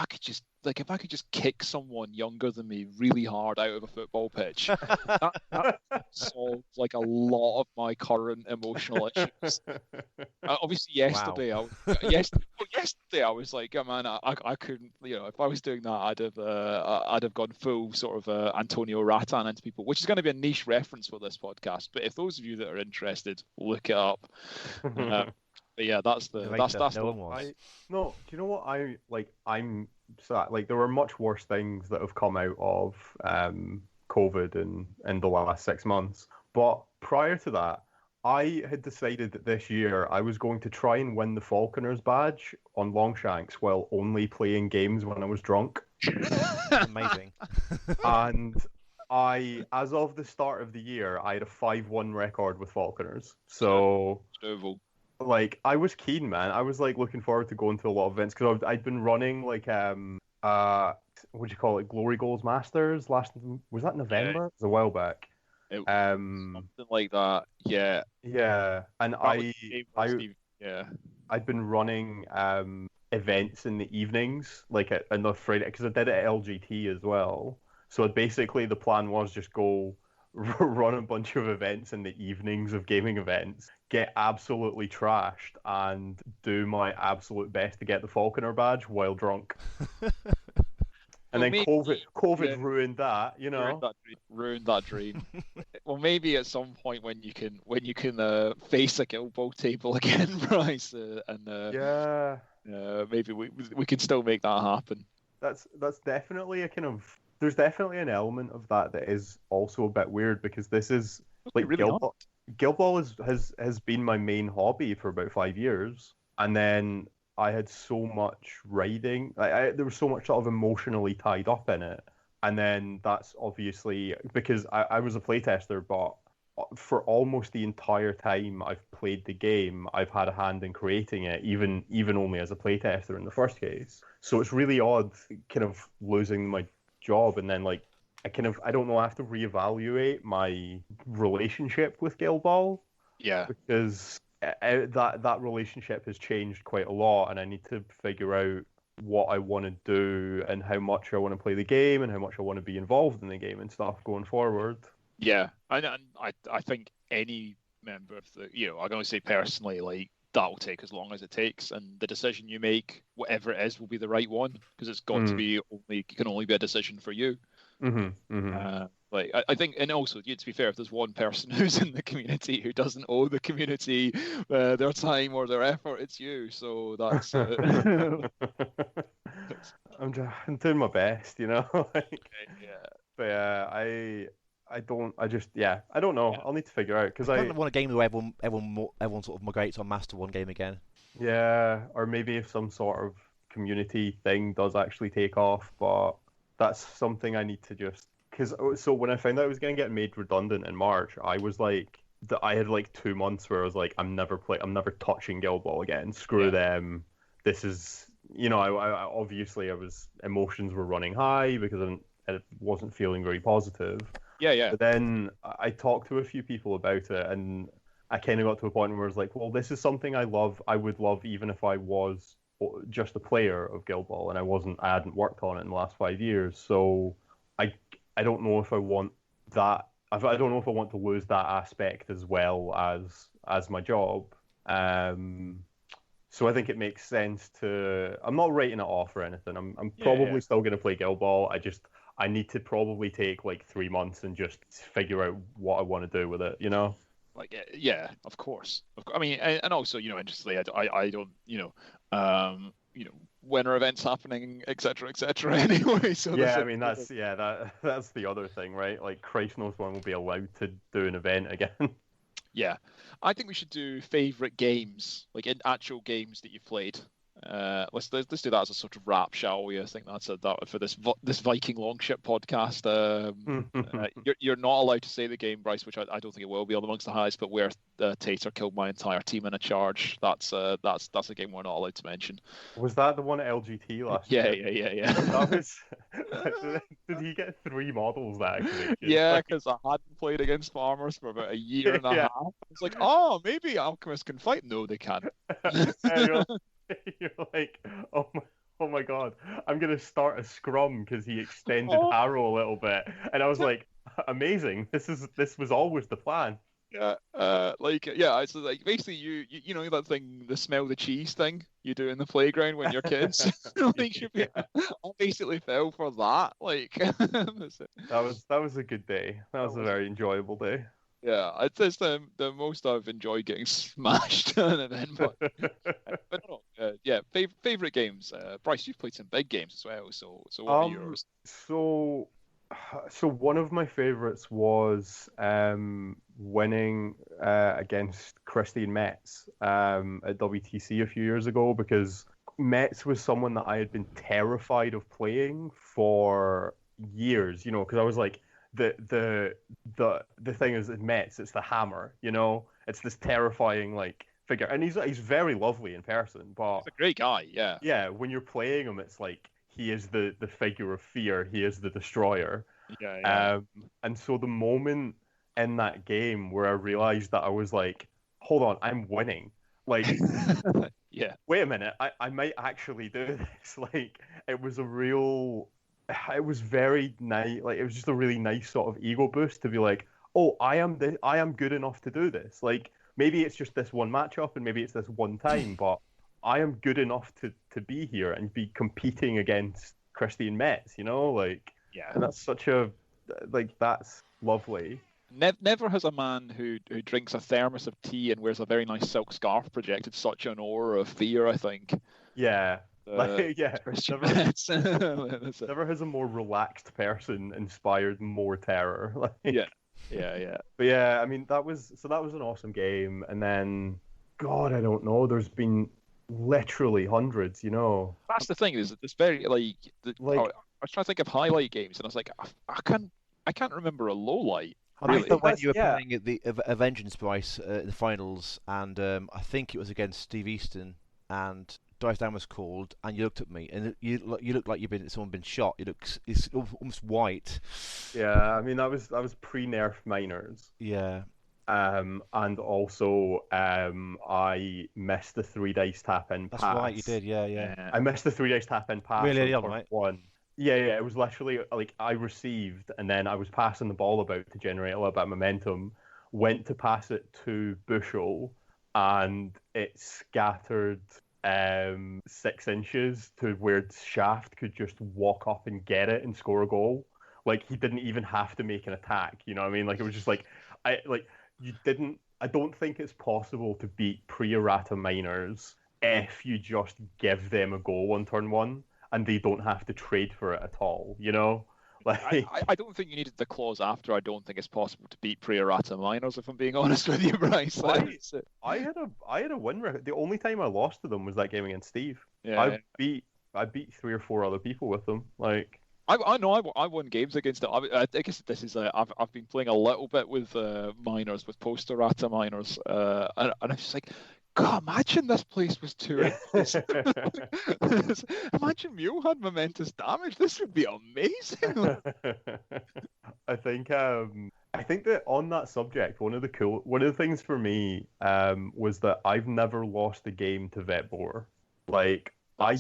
if I could just kick someone younger than me really hard out of a football pitch, that solves like a lot of my current emotional issues. Obviously, yesterday, wow. yesterday I was like, oh, man, I couldn't. If I was doing that, I'd have gone full sort of Antonio Ratan into people, which is going to be a niche reference for this podcast. But if those of you that are interested, look it up. But yeah, that's the one. No, do you know what I'm sad. Like there were much worse things that have come out of COVID in the last 6 months. But prior to that, I had decided that this year I was going to try and win the Falconer's badge on Longshanks while only playing games when I was drunk. Amazing. And as of the start of the year, I had a 5-1 record with Falconers. So, like, I was keen, man. I was like looking forward to going to a lot of events because I'd been running like what do you call it, Glory Goals Masters was that November? It was a while back. Something like that. Yeah. Yeah, and I'd been running events in the evenings, like on the Friday, because I did it at LGT as well. So basically, the plan was just go run a bunch of events in the evenings of gaming events, get absolutely trashed, and do my absolute best to get the Falconer badge while drunk. And then COVID ruined that, Ruined that dream. Well, maybe at some point when you can face a Guild Ball table again, Bryce, maybe we can still make that happen. That's definitely a kind of. There's definitely an element of that is also a bit weird, because this is like really Guild Ball has been my main hobby for about 5 years, and then I had so much riding. There was so much sort of emotionally tied up in it, and then that's obviously because I was a playtester, but for almost the entire time I've played the game, I've had a hand in creating it, even only as a playtester in the first case. So it's really odd, kind of losing my job, and then like I don't know, I have to reevaluate my relationship with Guild Ball. Yeah, because that relationship has changed quite a lot, and I need to figure out what I want to do and how much I want to play the game and how much I want to be involved in the game and stuff going forward. Yeah, and I think any member of the, I can only say personally, like, that'll take as long as it takes, and the decision you make, whatever it is, will be the right one, because it's got to be can only be a decision for you. Like, I think, and also, to be fair, if there's one person who's in the community who doesn't owe the community their time or their effort, it's you. So that's. I'm doing my best, Yeah. But I don't know. Yeah. I'll need to figure out because I want a game where everyone sort of migrates on Master One game again. Yeah, or maybe if some sort of community thing does actually take off, but that's something I need to just so when I found out I was going to get made redundant in March, I was like I had like 2 months where I was like I'm never touching Guild Ball again. Screw them. This is I obviously emotions were running high because I wasn't feeling very positive. Yeah. But then I talked to a few people about it, and I kind of got to a point where I was like, well, this is something I would love even if I was just a player of Guild Ball and I hadn't worked on it in the last 5 years. So I don't know if I want that. I don't know if I want to lose that aspect as well as my job. So I think it makes sense to. I'm not writing it off or anything. I'm probably still going to play Guild Ball. I need to probably take like 3 months and just figure out what I want to do with it. Like, yeah, of course. I mean, and also, interestingly, I don't, when are events happening, etc., anyway. So yeah, I mean that's the other thing, right? Like Christ knows when we'll be allowed to do an event again. Yeah, I think we should do favorite games, like in actual games that you've played. Let's do that as a sort of wrap, shall we? I think that's that for this Viking Longship podcast. You're not allowed to say the game, Bryce, which I don't think it will be on amongst the highest. But where Tater killed my entire team in a charge, that's a game we're not allowed to mention. Was that the one at LGT last year? Yeah. That was. Did he get 3 models that actually? Yeah, because I hadn't played against farmers for about a year and a half. I was like, oh, maybe alchemists can fight. No, they can't. You're like, oh my god, I'm gonna start a scrum because he extended Harrow a little bit, and I was like, amazing. This was always the plan. Yeah, so like basically you know that thing, the smell the cheese thing you do in the playground when you're kids. I basically fell for that. Like that was a good day. That was a very enjoyable day. Yeah, it's the most I've enjoyed getting smashed in an event. But no, favorite games. Bryce, you've played some big games as well. So what are yours? So one of my favorites was winning against Christine Metz at WTC a few years ago, because Metz was someone that I had been terrified of playing for years. Because I was like, the thing is that Metz, it's the hammer, it's this terrifying like figure, and he's very lovely in person, but he's a great guy. Yeah, when you're playing him, it's like he is the figure of fear, he is the destroyer. And so the moment in that game where I realized that I was like, hold on, I'm winning, like wait a minute, I might actually do this. Like it was very nice. Like it was just a really nice sort of ego boost to be like, oh, I am good enough to do this. Like maybe it's just this one matchup and maybe it's this one time, but I am good enough to be here and be competing against Christine Metz. Like and that's that's lovely. Never has a man who drinks a thermos of tea and wears a very nice silk scarf projected such an aura of fear, I think. Yeah. Never has a more relaxed person inspired more terror. Yeah. But yeah, I mean that was an awesome game, and then God, I don't know. There's been literally hundreds. That's the thing, is it's very I was trying to think of highlight games, and I was like, I can't remember a low light. I remember when you were playing at the Vengeance Bryce in the finals, and I think it was against Steve Easton, and Dice Down was called, and you looked at me, and you looked like someone been shot. It's almost white. Yeah, I mean that was pre-nerf minors. Yeah, And also I missed the 3 dice tap in pass. That's right, you did, yeah. I missed the 3 dice tap in pass Really on early on, turn right? 1. Yeah, it was literally like I received, and then I was passing the ball about to generate a little bit of momentum, went to pass it to Bushel, and it scattered 6 inches to where Shaft could just walk up and get it and score a goal. Like, he didn't even have to make an attack, you know what I mean? Like, it was just like, I don't think it's possible to beat pre-errata minors if you just give them a goal on turn 1 and they don't have to trade for it at all, you know? Like, I don't think you needed the clause after. I don't think it's possible to beat pre-errata minors, if I'm being honest with you, Bryce. I had a win record. The only time I lost to them was that game against Steve. Yeah. I beat 3 or 4 other people with them. Like, I know I won games against it. I guess this is I've been playing a little bit with minors, with post-errata minors, and I'm just like, God, imagine this place was 2 inches. Imagine Mule had momentous damage. This would be amazing. I think that on that subject, one of the things for me was that I've never lost a game to Vetbor. Like, I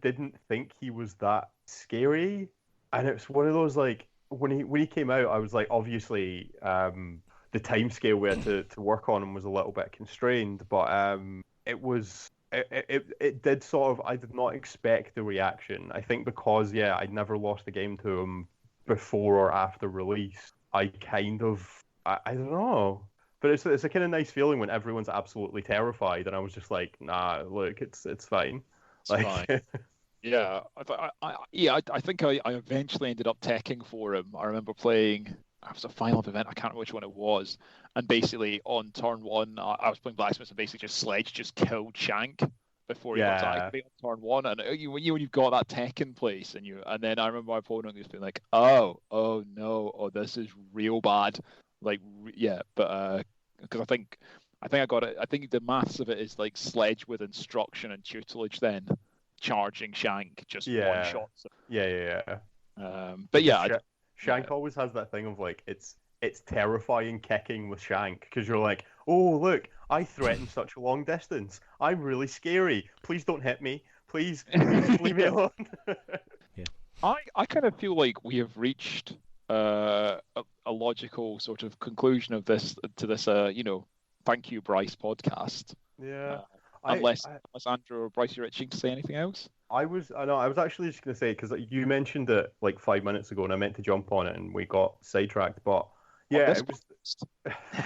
didn't think he was that scary, and it's one of those, like, when he came out, I was like, obviously the time scale we had to work on him was a little bit constrained, but it did sort of, I did not expect the reaction. I think because I'd never lost a game to him before or after release. I kind of I don't know. But it's a kind of nice feeling when everyone's absolutely terrified, and I was just like, nah, look, it's fine. It's fine. Yeah, I think I eventually ended up teching for him. I remember playing, it was a final event, I can't remember which one it was, and basically on turn 1, I was playing Blacksmith, and basically Sledge just killed Shank before he got to activate on turn 1, and when you've got that tech in place, and then I remember my opponent just being like, oh no, this is real bad, like, but because I think I got it. I think the maths of it is like Sledge with instruction and tutelage, then charging Shank just one shot. So. Yeah. But yeah, Shank always has that thing of like it's terrifying kicking with Shank, because you're like, oh look, I threaten such a long distance. I'm really scary. Please don't hit me. Please leave me alone. Yeah. I kind of feel like we have reached a logical sort of conclusion of this thank you, Bryce podcast. Yeah. Unless Andrew or Bryce, you're itching to say anything else? I was actually just going to say, because you mentioned it like 5 minutes ago, and I meant to jump on it, and we got sidetracked. But yeah,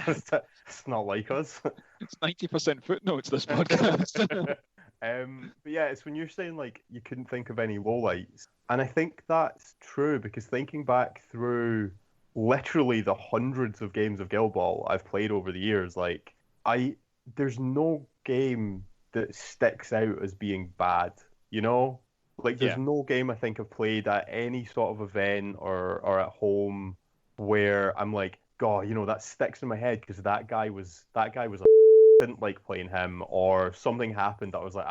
it's not like us. It's 90% footnotes, this podcast. But yeah, it's when you're saying like you couldn't think of any lowlights, and I think that's true, because thinking back through literally the hundreds of games of Guild Ball I've played over the years, like there's no game that sticks out as being bad, you know? Like, there's no game I think I've played at any sort of event or at home where I'm like, God, that sticks in my head because that guy was didn't like playing him, or something happened that was like,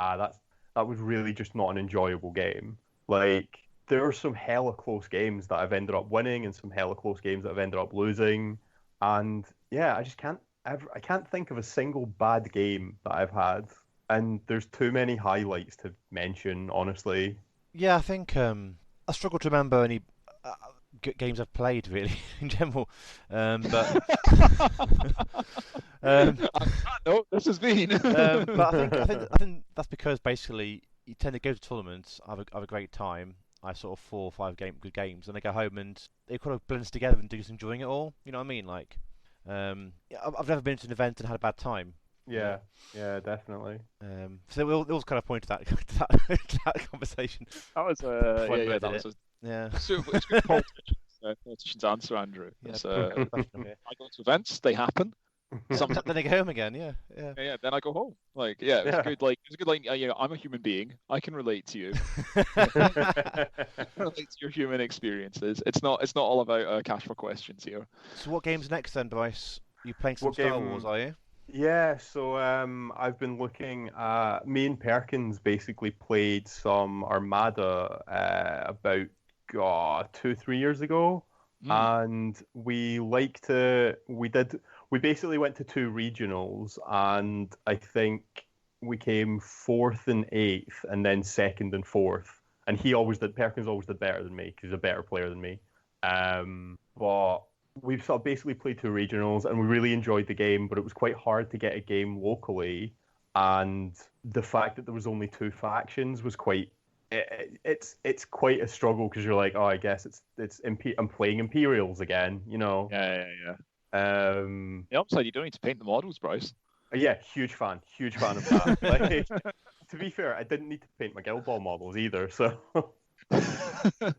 that was really just not an enjoyable game. Like, there are some hella close games that I've ended up winning and some hella close games that I've ended up losing, and I just can't think of a single bad game that I've had, and there's too many highlights to mention, honestly. Yeah, I think I struggle to remember any games I've played, really, in general. But no, this has been. But I think that's because basically you tend to go to tournaments, have a great time. I sort of 4 or 5 good games, and I go home and it kind of blends together and just enjoying it all. You know what I mean? Like. I've never been to an event and had a bad time. Yeah, definitely. So it was kind of point to that conversation. That was it's good politician's answer, Andrew. Yeah, I go to events, they happen. Sometimes then I go home again. Yeah. Then I go home. Like, it's good. Like, it's a good line. I'm a human being. I can relate to you. Relate to your human experiences. It's not all about cash for questions here. So what game's next then, Bryce? You playing some Star Wars, are you? Yeah. So I've been looking. Me and Perkins basically played some Armada about 2-3 years ago. And we we basically went to 2 regionals, and I think we came 4th and 8th, and then 2nd and 4th. And Perkins always did better than me because he's a better player than me. But we've sort of basically played 2 regionals, and we really enjoyed the game, but it was quite hard to get a game locally. And the fact that there was only 2 factions was quite. It's quite a struggle because you're like, oh, I guess I'm playing Imperials again, you know. Yeah. The upside, you don't need to paint the models, Bryce. Yeah, huge fan of that. Like, to be fair, I didn't need to paint my Guild Ball models either, so. But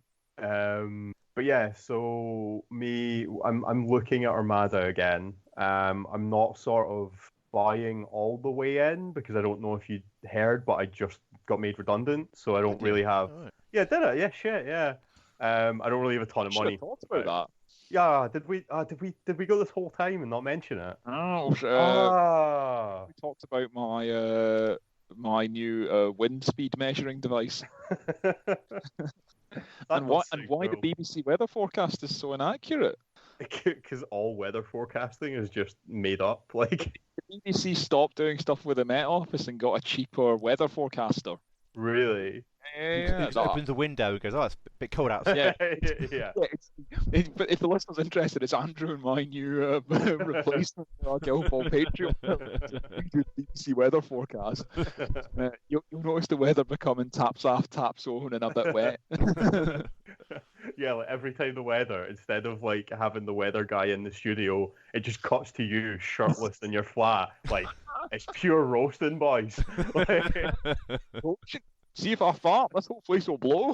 yeah, so I'm looking at Armada again. I'm not sort of buying all the way in because I don't know if you heard, but I just got made redundant, so I don't really have. Right. Yeah, did it? Yeah, shit, yeah. I don't really have a ton of money. Thought about that. Yeah, did we go this whole time and not mention it? Oh, we talked about my new wind speed measuring device. and why the BBC weather forecast is so inaccurate. Because all weather forecasting is just made up. Like, the BBC stopped doing stuff with the Met Office and got a cheaper weather forecaster. Really? Yeah. He just opens the window and goes, oh, it's a bit cold outside. Yeah. But if the listener's interested, it's Andrew and my new replacement for our Guild Ball Patreon. BBC weather forecast. You'll notice the weather becoming taps off, taps on, and a bit wet. Yeah, like every time the weather, instead of like having the weather guy in the studio, it just cuts to you shirtless in your flat. Like, it's pure roasting, boys. Like, see if I fart, this whole place will blow.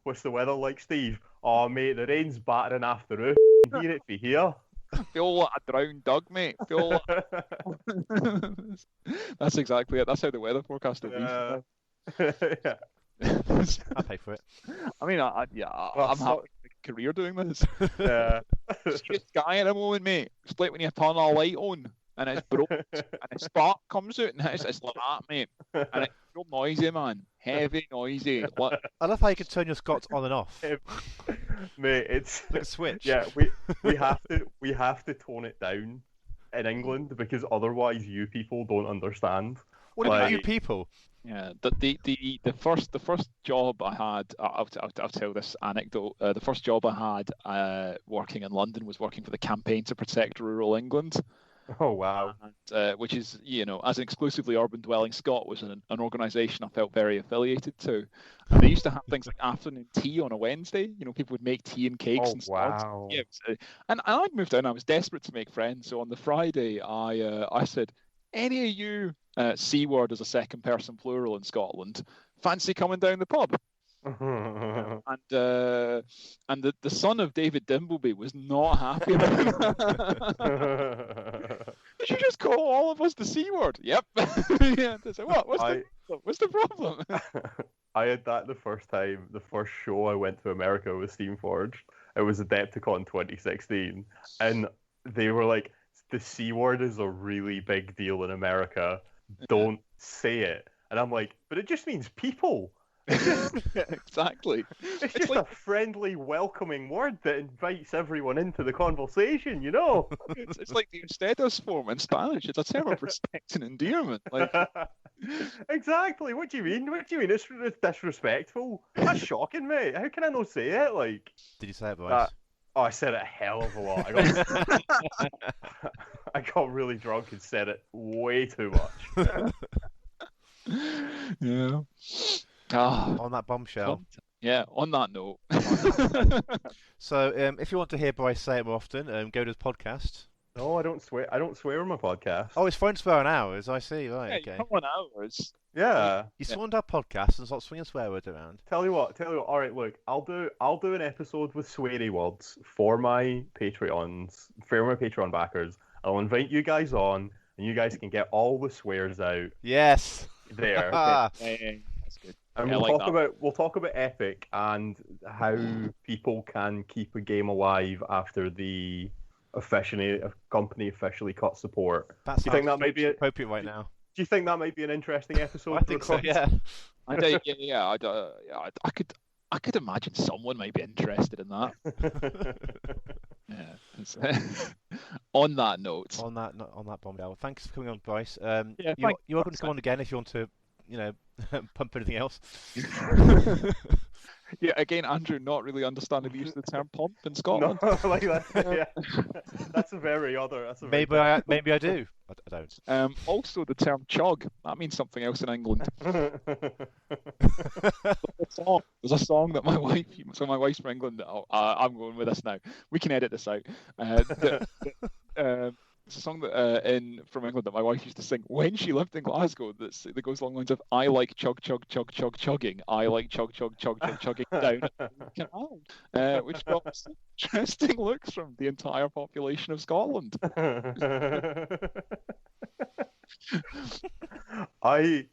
What's the weather like, Steve? Oh, mate, the rain's battering off the roof. You can hear it for here. Feel like a drowned dog, mate. That's exactly it. That's how the weather forecast will be. Yeah. I'll pay for it. I mean, I'm having a career doing this. Yeah. Straight sky in a moment, mate. It's like when you turn a light on and it's broke and a spark comes out and it's like that, mate. And it's real noisy, man. Heavy, noisy. I love how you can turn your Scots on and off. Mate, it's like a switch. Yeah, we have to tone it down in England because otherwise you people don't understand. What do you mean, you people? Yeah, the first job I had, I'll tell this anecdote. The first job I had working in London was working for the Campaign to Protect Rural England. Oh wow! And, which is, as an exclusively urban dwelling Scot, was an organisation I felt very affiliated to. And they used to have things like afternoon tea on a Wednesday. People would make tea and cakes and stuff. Wow! Yeah, and I'd moved down. I was desperate to make friends, so on the Friday, I said, any of you C word as a second person plural in Scotland fancy coming down the pub? And the son of David Dimbleby was not happy about it. Did you just call all of us the C word? Yep. Yeah. So what? What's the problem? I had that the first show I went to America was Steamforged. It was Adepticon 2016, and they were like, the C word is a really big deal in America. Don't say it. And I'm like, but it just means people. Exactly. It's just like a friendly, welcoming word that invites everyone into the conversation, It's like the ustedes form in Spanish. It's a term of respect and endearment. Like... Exactly. What do you mean? It's disrespectful. That's shocking, mate. How can I not say it? Like, did you say it, Bryce? I said it a hell of a lot. I got really drunk and said it way too much. Yeah. On that bombshell. Yeah, on that note. So, if you want to hear Bryce say it more often, go to his podcast. No, I don't swear. I don't swear on my podcast. Oh, it's phone swear on ours. I see. Right. Yeah, okay. Come on hours. Yeah. You sworn our podcast and stop swinging swear words around. Tell you what. All right, look, I'll do an episode with sweary words for my Patreons, for my Patreon backers. I'll invite you guys on, and you guys can get all the swears out. Yes. There. Yeah, that's good. And Yeah, we'll talk about Epic and how people can keep a game alive after the company officially cut support. Do you think that might be appropriate right now? Do you think that might be an interesting episode? I think so. Yeah. I I could imagine someone might be interested in that. Yeah. On that note. On that bombshell. Thanks for coming on, Bryce. Yeah, you're welcome to come on again if you want to, pump anything else. Yeah, again, Andrew, not really understanding the use of the term pump in Scotland. No, like that. Yeah. That's a very other. That's a very Maybe I do. I don't. Also, the term chug, that means something else in England. There's a song that my wife's from England. I'm going with this now. We can edit this out. It's a song that from England that my wife used to sing when she lived in Glasgow. That goes along the lines of "I like chug chug chug chug chugging. I like chug chug chug chug chugging down the canal," which got some interesting looks from the entire population of Scotland. What I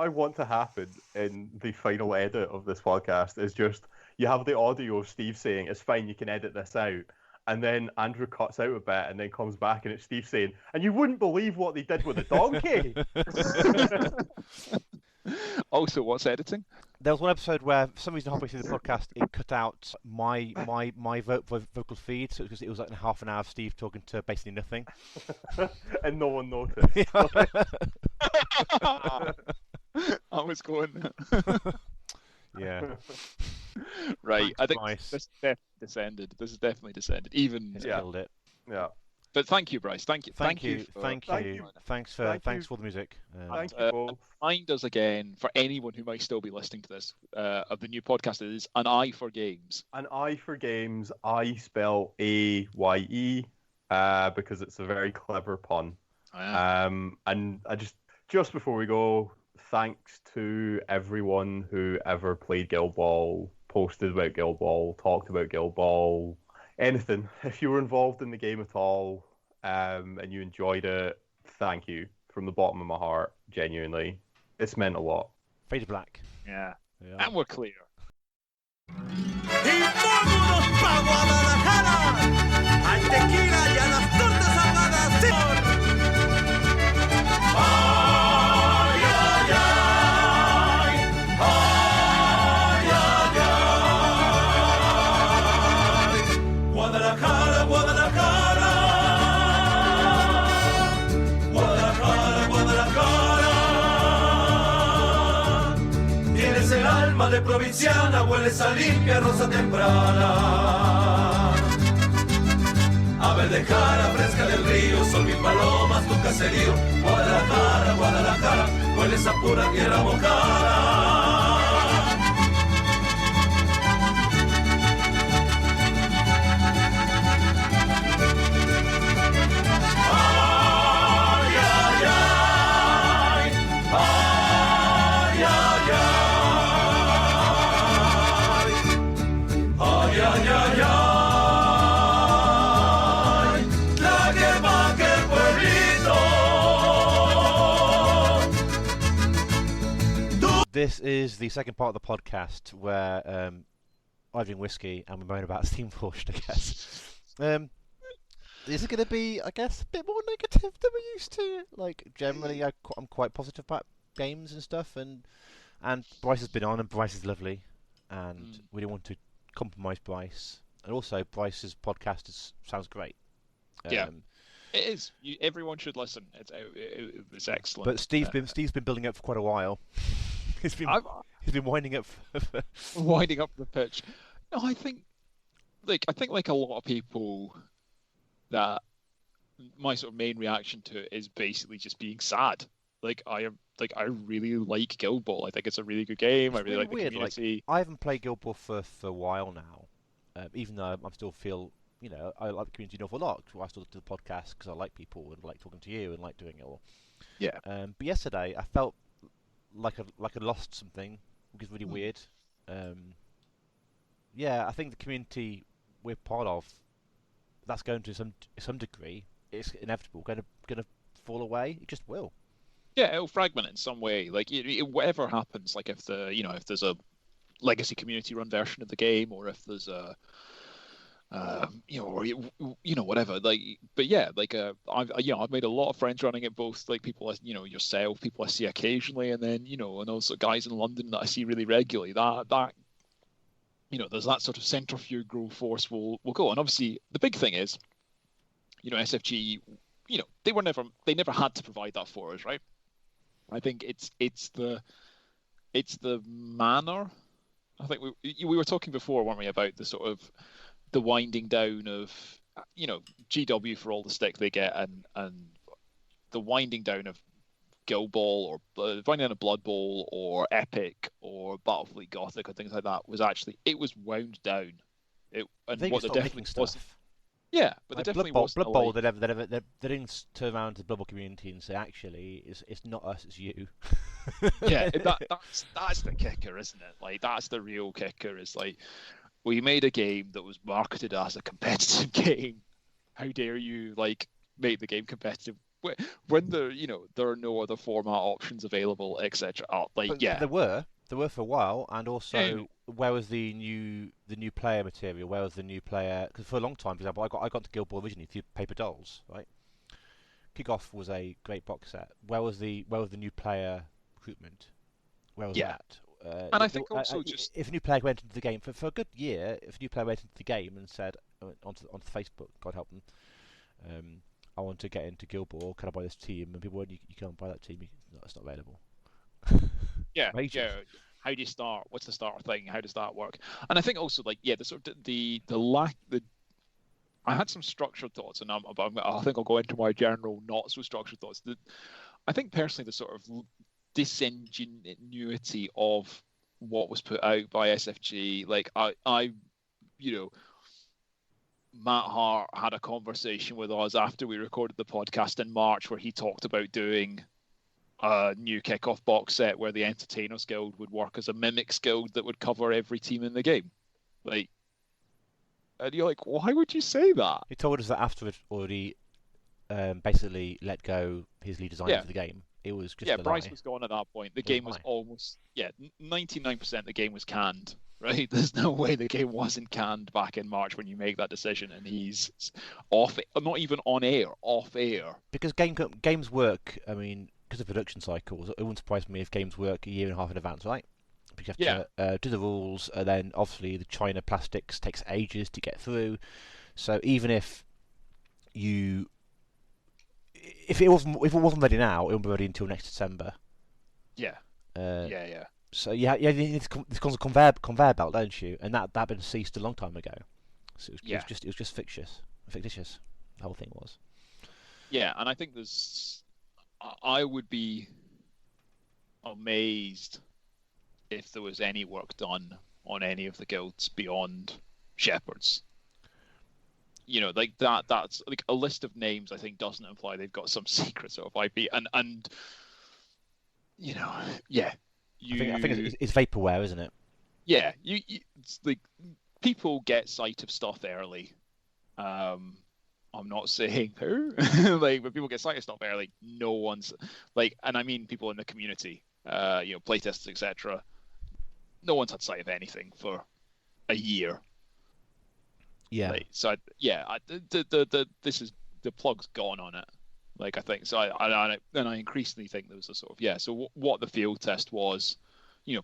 want to happen in the final edit of this podcast is just you have the audio of Steve saying, "It's fine, you can edit this out." And then Andrew cuts out a bit and then comes back and it's Steve saying, "And you wouldn't believe what they did with the donkey." Also, what's editing? There was one episode where, for some reason, halfway through the podcast, it cut out my vocal feed, so it was like half an hour of Steve talking to basically nothing. And no one noticed. I was going. Yeah. Right. Thanks, I think Bryce. this has definitely descended. Even It's killed it. Yeah. But thank you, Bryce. Thank you. Thank you. Thanks for you. the music. Thank you both. Remind us again, for anyone who might still be listening to this, of the new podcast. It is An Eye for Games. An Eye for Games. I spell AYE because it's a very clever pun. And I just before we go, thanks to everyone who ever played Guild Ball, posted about Guild Ball, talked about Guild Ball, anything. If you were involved in the game at all and you enjoyed it, thank you from the bottom of my heart, genuinely. It's meant a lot. Fade to black. Yeah. And we're clear. De provinciana huele esa limpia rosa temprana. Ave de cara fresca del río, sol mil palomas, tu caserío. Guadalajara, Guadalajara, huele esa pura tierra mojada. This is the second part of the podcast where I drink whiskey and we moan about Steamforged, I guess. Is it going to be, I guess, a bit more negative than we used to? Like, generally, I'm quite positive about games and stuff, and Bryce has been on, and Bryce is lovely, and we don't want to compromise Bryce. And also, Bryce's podcast sounds great. Yeah. It is. Everyone should listen. It's excellent. But Steve's been building up for quite a while. He's been winding up winding up the pitch. No, I think like a lot of people, that my sort of main reaction to it is basically just being sad. I really like Guild Ball. I think it's a really good game. I really like the community. I haven't played Guild Ball for a while now, even though I still feel, I like the community an awful lot. I still do the podcast because I like people and like talking to you and like doing it all. Yeah. But yesterday I felt like I lost something, which is really weird. Yeah, I think the community we're part of, that's going to some degree, it's inevitable, going to fall away. It just will. Yeah, it'll fragment in some way. Like whatever happens, like if there's a legacy community-run version of the game, or if there's a whatever. But yeah, I've made a lot of friends running it, both like people, yourself, people I see occasionally, and then and also guys in London that I see really regularly. That there's that sort of centrifugal force will go. And obviously, the big thing is, SFG, they never had to provide that for us, right? I think it's the manner. I think we were talking before, weren't we, about the sort of the winding down of GW for all the stick they get, and the winding down of Guild Ball or winding down of Blood Bowl or Epic or Battlefleet Gothic or things like that it was wound down. What the definitely wasn't. Yeah, but like there definitely Blood Bowl. wasn't. They didn't turn around to the Blood Bowl community and say, actually, it's not us, it's you. Yeah, that's the kicker, isn't it? Like, that's the real kicker. Is like, we made a game that was marketed as a competitive game. How dare you make the game competitive when there are no other format options available, etc. There were for a while, and also where was the new player material? Where was the new player? Because for a long time, for example, I got to Guild Ball originally through paper dolls, right? Kickoff was a great box set. Where was the new player recruitment? Where was that? And I think also if a new player went into the game for a good year, if a new player went into the game and said onto Facebook, God help them, I want to get into Guild Ball, can I buy this team? And people went, you can't buy that team. No, it's not available. Yeah. How do you start? What's the starter thing? How does that work? And I think also the sort of the lack. I had some structured thoughts, and I think I'll go into my general not so structured thoughts. I think personally the sort of disingenuity of what was put out by SFG. Matt Hart had a conversation with us after we recorded the podcast in March where he talked about doing a new kickoff box set where the Entertainers Guild would work as a Mimics Guild that would cover every team in the game. And you're like, why would you say that? He told us that after it already basically let go his lead design for the game. It was just Bryce was gone at that point. The game was almost 99% of the game was canned. Right, there's no way the game wasn't canned back in March when you make that decision, and he's off, not even on air, off air. Because games work. I mean, because of production cycles, it wouldn't surprise me if games work a year and a half in advance, right? Because you have to do the rules, and then obviously the China plastics takes ages to get through. So even if it wasn't ready now, it won't be ready until next December. Yeah. So you need this conveyor belt, don't you? And that been ceased a long time ago. So it was just fictitious. The whole thing was. Yeah, and I think I would be amazed if there was any work done on any of the guilds beyond Shepherds. That's like a list of names. I think doesn't imply they've got some secret sort of IP, and I think it's vaporware, isn't it? Yeah, it's like people get sight of stuff early. I'm not saying who, but people get sight of stuff early. No one's and I mean people in the community, playtesters, etc. No one's had sight of anything for a year. Yeah. This is the plug's gone on it. I think so. I increasingly think there was a sort of So what the field test was,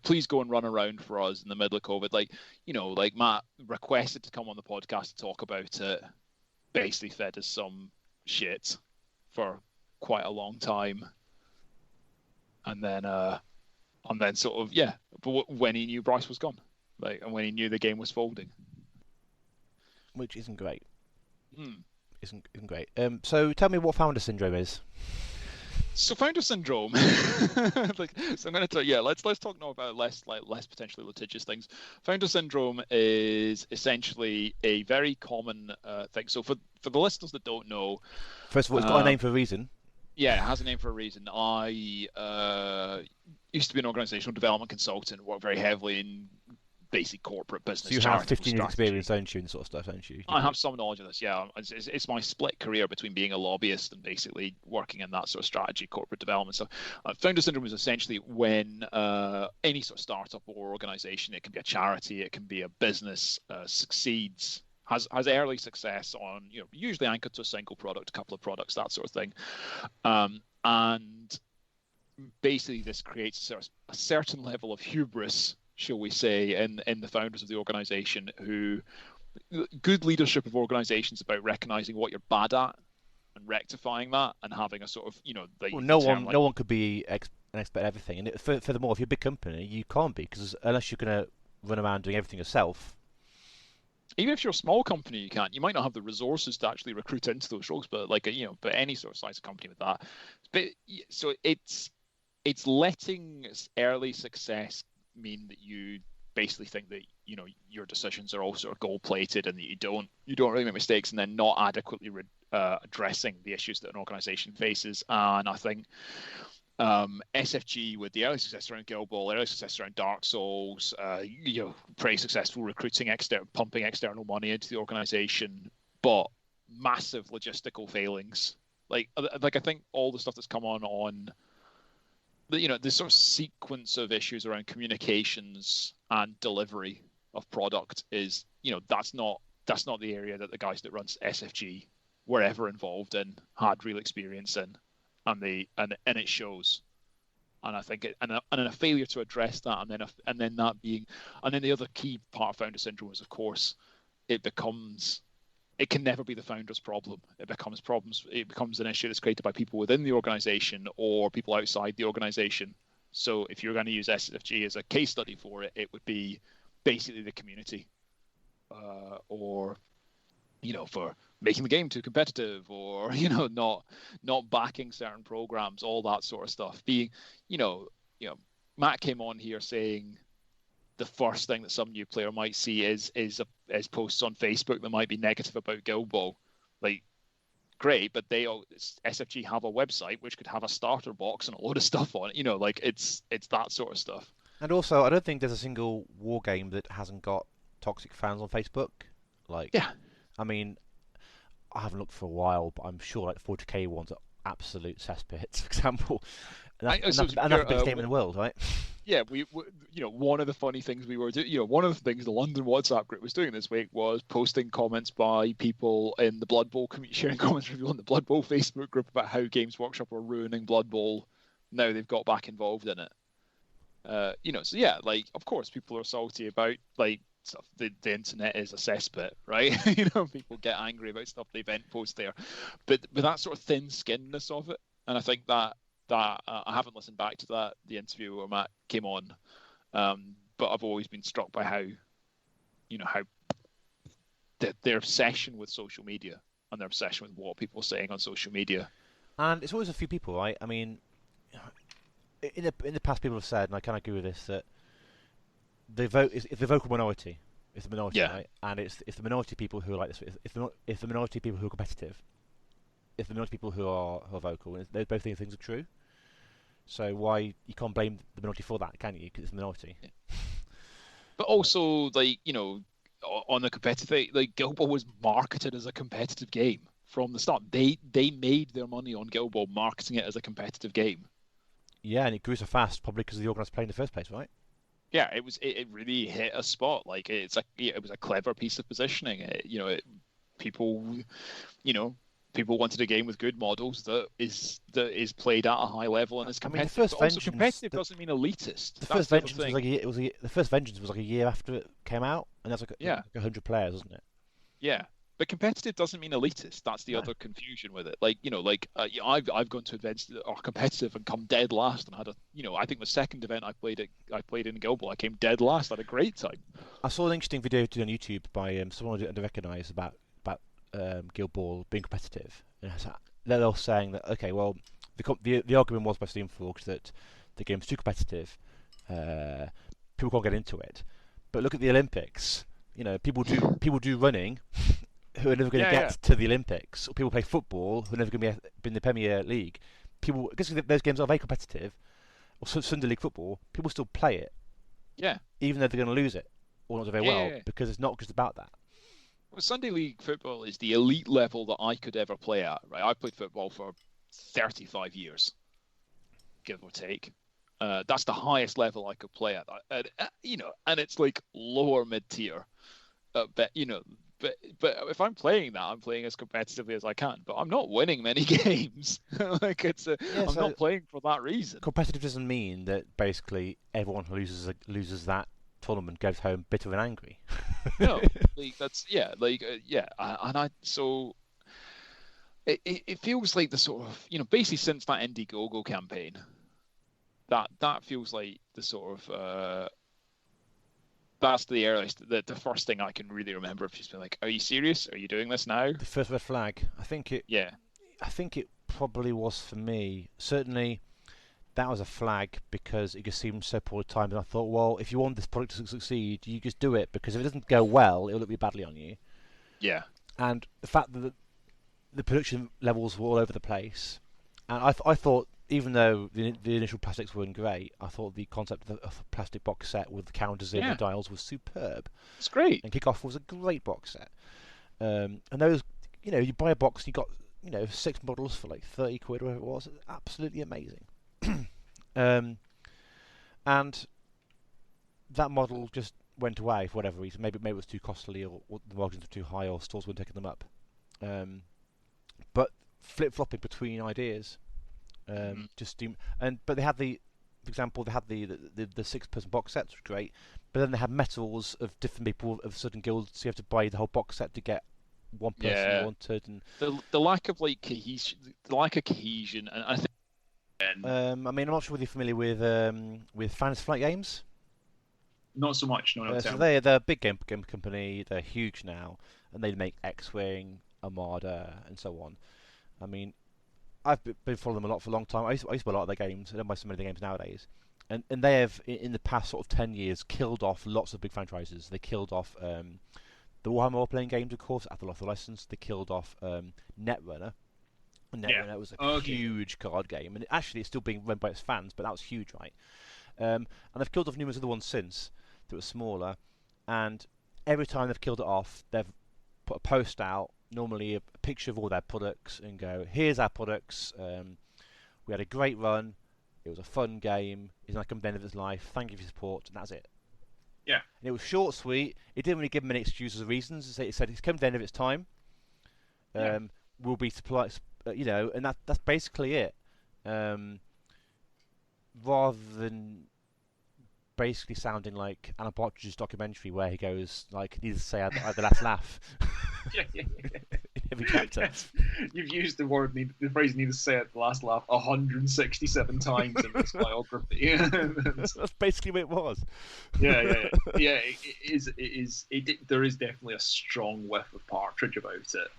please go and run around for us in the middle of COVID. Matt requested to come on the podcast to talk about it. Basically fed us some shit for quite a long time, and then sort of But when he knew Bryce was gone, and when he knew the game was folding, which isn't great. Isn't great. So tell me what founder syndrome is. So founder syndrome. So I'm going to let's talk now about less potentially litigious things. Founder syndrome is essentially a very common thing. So for the listeners that don't know, first of all, it's got a name for a reason. Yeah, it has a name for a reason. I used to be an organizational development consultant, worked very heavily in basic corporate business. So you have 15 years experience, don't you, and sort of stuff, don't you? I have some knowledge of this, yeah. It's my split career between being a lobbyist and basically working in that sort of strategy, corporate development. So founder syndrome is essentially when any sort of startup or organization, it can be a charity, it can be a business, succeeds, has early success on, usually anchored to a single product, a couple of products, that sort of thing. And basically this creates a certain level of hubris, shall we say, in the founders of the organisation. Who good leadership of organisations about recognising what you're bad at and rectifying that, and having a sort of no one could be an expert at everything. And furthermore, if you're a big company, you can't be, because unless you're going to run around doing everything yourself. Even if you're a small company, you can't. You might not have the resources to actually recruit into those roles, but but any sort of size of company with that. But so it's letting early success mean that you basically think that your decisions are all sort of gold plated, and that you don't really make mistakes, and then not adequately addressing the issues that an organization faces. And I think SFG, with the early success around Guild Ball, early success around Dark Souls, pretty successful recruiting pumping external money into the organization, but massive logistical failings. Like I think all the stuff that's come on this sort of sequence of issues around communications and delivery of product is, that's not the area that the guys that runs SFG were ever involved in, had real experience in. And it shows, and I think and a failure to address that, and then the other key part of founder syndrome is, of course, it can never be the founder's problem. It becomes an issue that's created by people within the organization or people outside the organization. So if you're going to use SFG as a case study for it, it would be basically the community, or for making the game too competitive, or not backing certain programs, all that sort of stuff. Being, Matt came on here saying the first thing that some new player might see is posts on Facebook that might be negative about Guild Ball. Like, great, but SFG have a website which could have a starter box and a load of stuff on it. It's that sort of stuff. And also, I don't think there's a single war game that hasn't got toxic fans on Facebook. I mean, I haven't looked for a while, but I'm sure like the 40k ones are absolute cesspits, for example. And that's the biggest game in the world, right? Yeah, we one of the funny things we were doing, one of the things the London WhatsApp group was doing this week was posting comments by people in the Blood Bowl community, sharing comments from people in the Blood Bowl Facebook group about how Games Workshop are ruining Blood Bowl now they've got back involved in it. So yeah, like, of course people are salty about stuff. The internet is a cesspit, right? People get angry about stuff they event post there, but that sort of thin-skinnedness of it, and I think that I haven't listened back to the interview where Matt came on, but I've always been struck by how their obsession with social media and their obsession with what people are saying on social media. And it's always a few people, right? I mean, in the past, people have said, and I kind of agree with this, that the vocal minority. It's the minority, right? And it's the minority people who are like this. It's the minority people who are competitive. It's the minority people who are vocal. And both these things are true. So why you can't blame the minority for that, can you? Because it's the minority. Yeah. But also, on the competitive, Guild Ball was marketed as a competitive game from the start. They made their money on Guild Ball marketing it as a competitive game. Yeah, and it grew so fast, probably because of the organised play in the first place, right? Yeah, it really hit a spot. Like, it was a clever piece of positioning. People wanted a game with good models that is played at a high level and is competitive. The first Vengeance, competitive doesn't mean elitist. The first Vengeance was like a year after it came out, and that's like 100 players, wasn't it? Yeah. But competitive doesn't mean elitist. That's the other confusion with it. I've gone to events that are competitive and come dead last, and had I think the second event I played in Guild Ball, I came dead last. I had a great time. I saw an interesting video on YouTube by someone I didn't recognise about Guild Ball being competitive. And they're all saying that, okay, well, the argument was by Steamforged that the game's too competitive, people can't get into it. But look at the Olympics. People do running who are never going to get to the Olympics, or people play football who are never going to be in the Premier League. Because those games are very competitive, or Sunday League football, people still play it. Yeah. Even though they're going to lose it, or not do very well, because it's not just about that. Well, Sunday League football is the elite level that I could ever play at, right? I played football for 35 years, give or take. That's the highest level I could play at. And it's like lower mid-tier. But if I'm playing that, I'm playing as competitively as I can. But I'm not winning many games. I'm not playing for that reason. Competitive doesn't mean that basically everyone who loses that tournament, goes home bitter and angry. No, like that's and it feels like the sort of, basically since that Indiegogo campaign, that feels like the sort of that's the earliest, the first thing I can really remember of just being like, are you serious? Are you doing this now? The first red flag. I think it probably was for me. Certainly, that was a flag because it just seemed so poorly timed, and I thought, well, if you want this product to succeed, you just do it, because if it doesn't go well, it'll look really badly on you. Yeah. And the fact that the production levels were all over the place, and I thought, even though the initial plastics weren't great, I thought the concept of a plastic box set with the counters in the dials was superb. It's great. And Kickoff was a great box set. And those, you buy a box, and you got 6 models for like 30 quid or whatever it was. Absolutely amazing. And that model just went away for whatever reason. Maybe it was too costly, or the margins were too high, or stores weren't taking them up. But flip-flopping between ideas, but they had for example, they had the 6-person box sets, which was great. But then they had metals of different people of certain guilds, so you have to buy the whole box set to get one person you wanted, and the lack of cohesion, and I think. I'm not sure whether you're familiar with Fantasy Flight Games. Not so much. No. So they're a big game company. They're huge now, and they make X-Wing, Armada, and so on. I mean, I've been following them a lot for a long time. I used to buy a lot of their games. I don't buy so many of their games nowadays. And they have, in the past sort of 10 years, killed off lots of big franchises. They killed off the Warhammer role-playing games, of course, after the license. They killed off Netrunner. Netrunner was a huge card game, and actually it's still being run by its fans, but that was huge, right? And they've killed off numerous other ones since that were smaller, and every time they've killed it off, they've put a post out, normally a picture of all their products, and go, here's our products, we had a great run, it was a fun game, it's not come to the end of its life, thank you for your support, and that's it. Yeah. And it was short, sweet, it didn't really give them any excuses or reasons. It said it's come to the end of its time, we'll be supplied, and that's basically it. Rather than basically sounding like Alan Partridge's documentary where he goes, like, he needs to say I had the last laugh. Yeah. In every chapter. You've used the phrase "need to say it the last laugh" 167 times in this biography. That's basically what it was. Yeah. There is definitely a strong whiff of Partridge about it.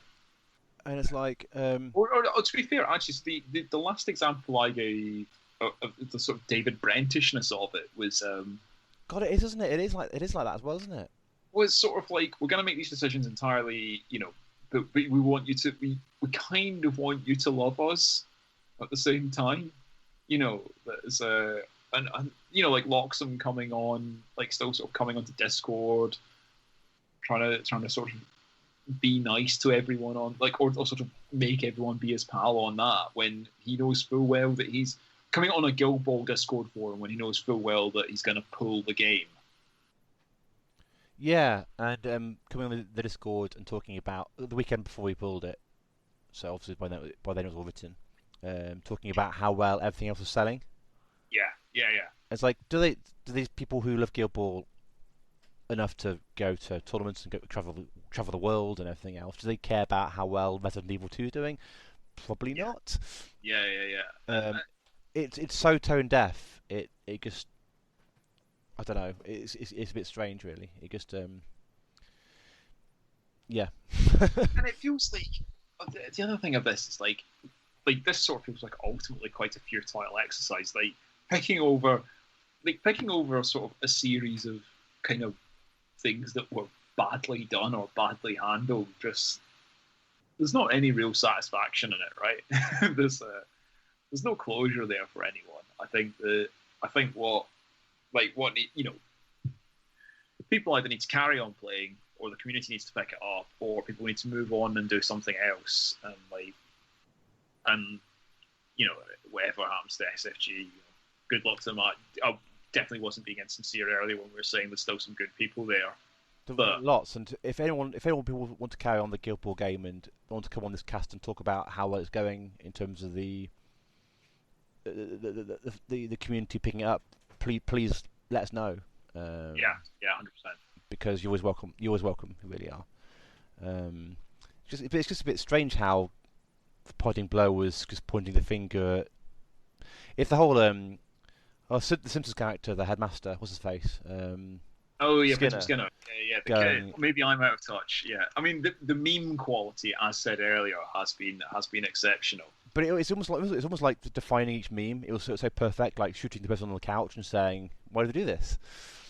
And it's like, or to be fair, actually, the last example I gave of the sort of David Brentishness of it was. God, it is, isn't it? It is like that as well, isn't it? Well, it's sort of like, we're going to make these decisions entirely, but we want you to, we kind of want you to love us at the same time. There's and like Loxham coming on, like still sort of coming onto Discord, trying to sort of be nice to everyone on, like, or sort of make everyone be his pal on that, when he knows full well that he's coming on a Guild Ball Discord forum when he knows full well that he's going to pull the game. Yeah, and coming on the Discord and talking about the weekend before we pulled it, so obviously by then it was all written, talking about how well everything else was selling. Yeah. It's like, do these people who love Guild Ball enough to go to tournaments and go travel the world and everything else, do they care about how well Resident Evil 2 is doing? Probably not. Yeah. It's so tone deaf. It just, I don't know. It's a bit strange, really. It just yeah. And it feels like the other thing of this is like this sort of feels like ultimately quite a futile exercise. Like picking over sort of a series of kind of things that were badly done or badly handled. Just there's not any real satisfaction in it, right? There's no closure there for anyone. I think what people either need to carry on playing, or the community needs to pick it up, or people need to move on and do something else. And whatever happens to SFG, good luck to them. I definitely wasn't being insincere earlier when we were saying there's still some good people there. But lots, and if anyone people want to carry on the Guild Ball game and want to come on this cast and talk about how well it's going in terms of the community picking it up, please let us know. Yeah, 100%. Because you're always welcome. You're always welcome. You really are. It's just a bit strange how the parting blow was just pointing the finger at... If the whole the Simpsons character, the headmaster, what's his face? Skinner. Maybe I'm out of touch. Yeah, I mean the meme quality, as said earlier, has been exceptional. But it's almost like defining each meme. It was so perfect, like shooting the person on the couch and saying, "Why do they do this?"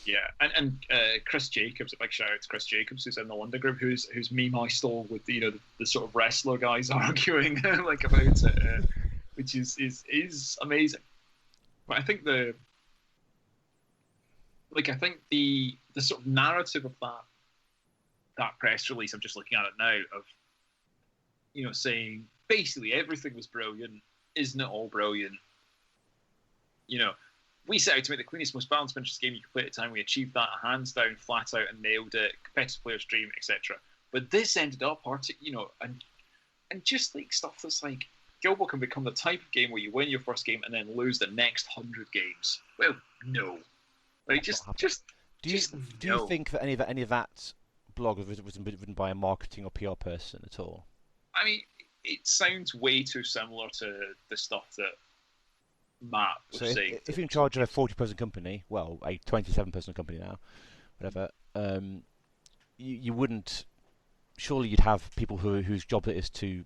Yeah, and Chris Jacobs, a big shout out to Chris Jacobs, who's in the London group, whose meme I stole with the sort of wrestler guys arguing like about it, which is amazing. But I think the sort of narrative of that press release, I'm just looking at it now, of saying basically everything was brilliant, isn't it all brilliant? We set out to make the cleanest, most balanced Pinterest game you could play at the time. We achieved that hands down, flat out, and nailed it. Competitive player stream, etc. But this ended up, and just like stuff that's like, Guild Ball can become the type of game where you win your first game and then lose the next 100 games. Well, no. Like, do you think that any of that blog was written by a marketing or PR person at all? I mean, it sounds way too similar to the stuff that Matt was saying. If you're in charge of a 40-person company, well, a 27-person company now, whatever, you wouldn't. Surely you'd have people whose job it is to